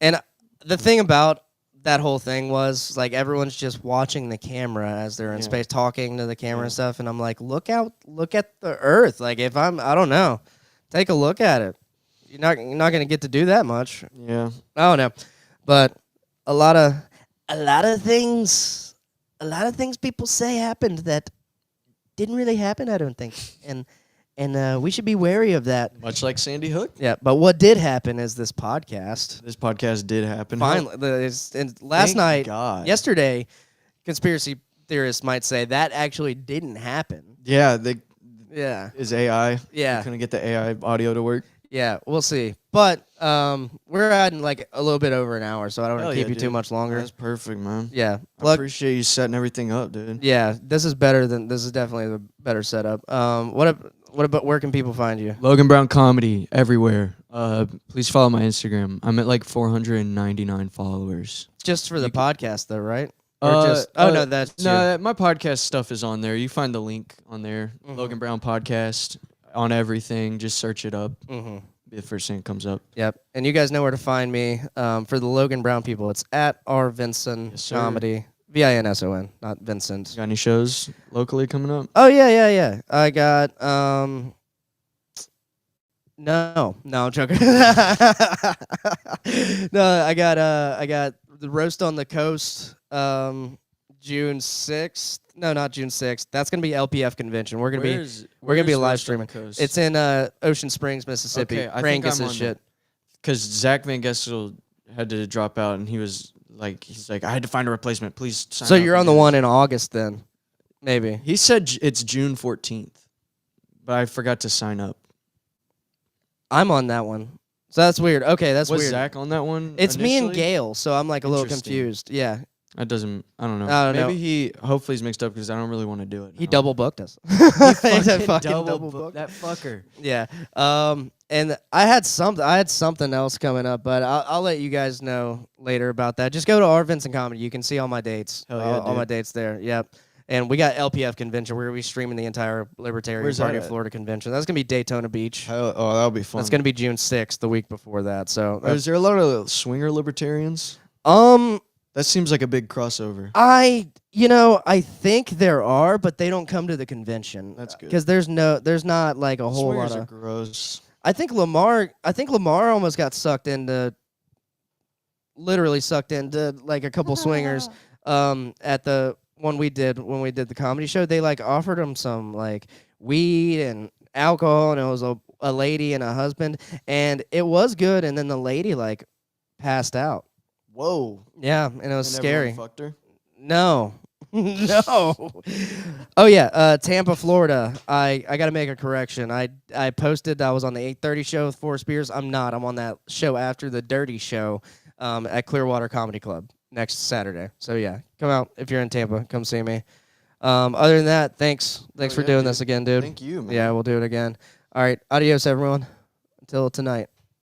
And the thing about that whole thing was like everyone's just watching the camera as they're in Yeah. space, talking to the camera Yeah. and stuff. And I'm like, look at the Earth. Like I don't know, take a look at it. You're not gonna get to do that much. Yeah. I don't know, but a lot of things people say happened that didn't really happen. I don't think, and we should be wary of that. Much like Sandy Hook. Yeah, but what did happen is this podcast. This podcast did happen. Finally, last Thank night, God. yesterday, conspiracy theorists might say that actually didn't happen. Yeah, Yeah, is AI. Yeah. Couldn't get the AI audio to work. yeah, we'll see. But we're at like a little bit over an hour, so I don't want Hell to keep yeah, you too dude. much longer. That's perfect, man. Yeah, I appreciate you setting everything up, dude. yeah, this is definitely the better setup. What about where can people find you? Logan Brown Comedy everywhere. Please follow my Instagram. I'm at like 499 followers. Just for the podcast, though, right? Or no, that's no. My podcast stuff is on there. You find the link on there. Mhm. Logan Brown Podcast on everything. Just search it up. Mm-hmm. Be the first thing that comes up. Yep, and you guys know where to find me. For the Logan Brown people, it's at Vinson Yes, sir. Comedy, Vinson, not Vincent. Got any shows locally coming up? Oh yeah. I got no, I'm joking. No, I got the Roast on the Coast, June 6th. No, not June 6th. That's gonna be LPF convention. We're gonna be live streaming. It's in Ocean Springs, Mississippi. Okay, I think I'm Prangus on is shit. because Zach Van Gessel had to drop out, and he's like, I had to find a replacement. Please. Sign So up you're and on do the this." one in August then, maybe. He said it's June 14th, but I forgot to sign up. I'm on that one. So that's weird. Okay, that's Was weird. Zach on that one? It's me and initially? Gail, so I'm like a little Interesting. confused. Yeah, That doesn't. I don't know. I don't know. Maybe he. Hopefully he's mixed up because I don't really want to do it. he now. double booked us. Fucking Fucking double booked. that fucker. Yeah. And I had something else coming up, but I'll let you guys know later about that. Just go to our Vinson Comedy. You can see all my dates. Hell yeah, all my dude. dates there. Yep. And we got LPF convention where we streaming the entire Libertarian Where's Party that of at? Florida convention. That's gonna be Daytona Beach. Oh, that'll be fun. That's gonna be June 6th, the week before that. So Is there a lot of swinger libertarians? um That seems like a big crossover. I think there are, but they don't come to the convention. That's good. Because there's not like a whole Swingers lot are of. gross. I think Lamar almost got literally sucked into like a couple swingers at the one we did when we did the comedy show. They like offered him some like weed and alcohol, and it was a lady and a husband, and it was good, and then the lady like passed out. Whoa. Yeah, and it was And everyone scary. fucked her? No. No. Oh yeah, Tampa, Florida. I got to make a correction. I posted I was on the 8:30 show with Forrest Spears. I'm not. I'm on that show after the Dirty Show at Clearwater Comedy Club next Saturday. So yeah, come out if you're in Tampa. Come see me. Other than that, thanks for yeah, doing dude. this again, dude. Thank you, man. Yeah, we'll do it again. All right, adios everyone. Until tonight.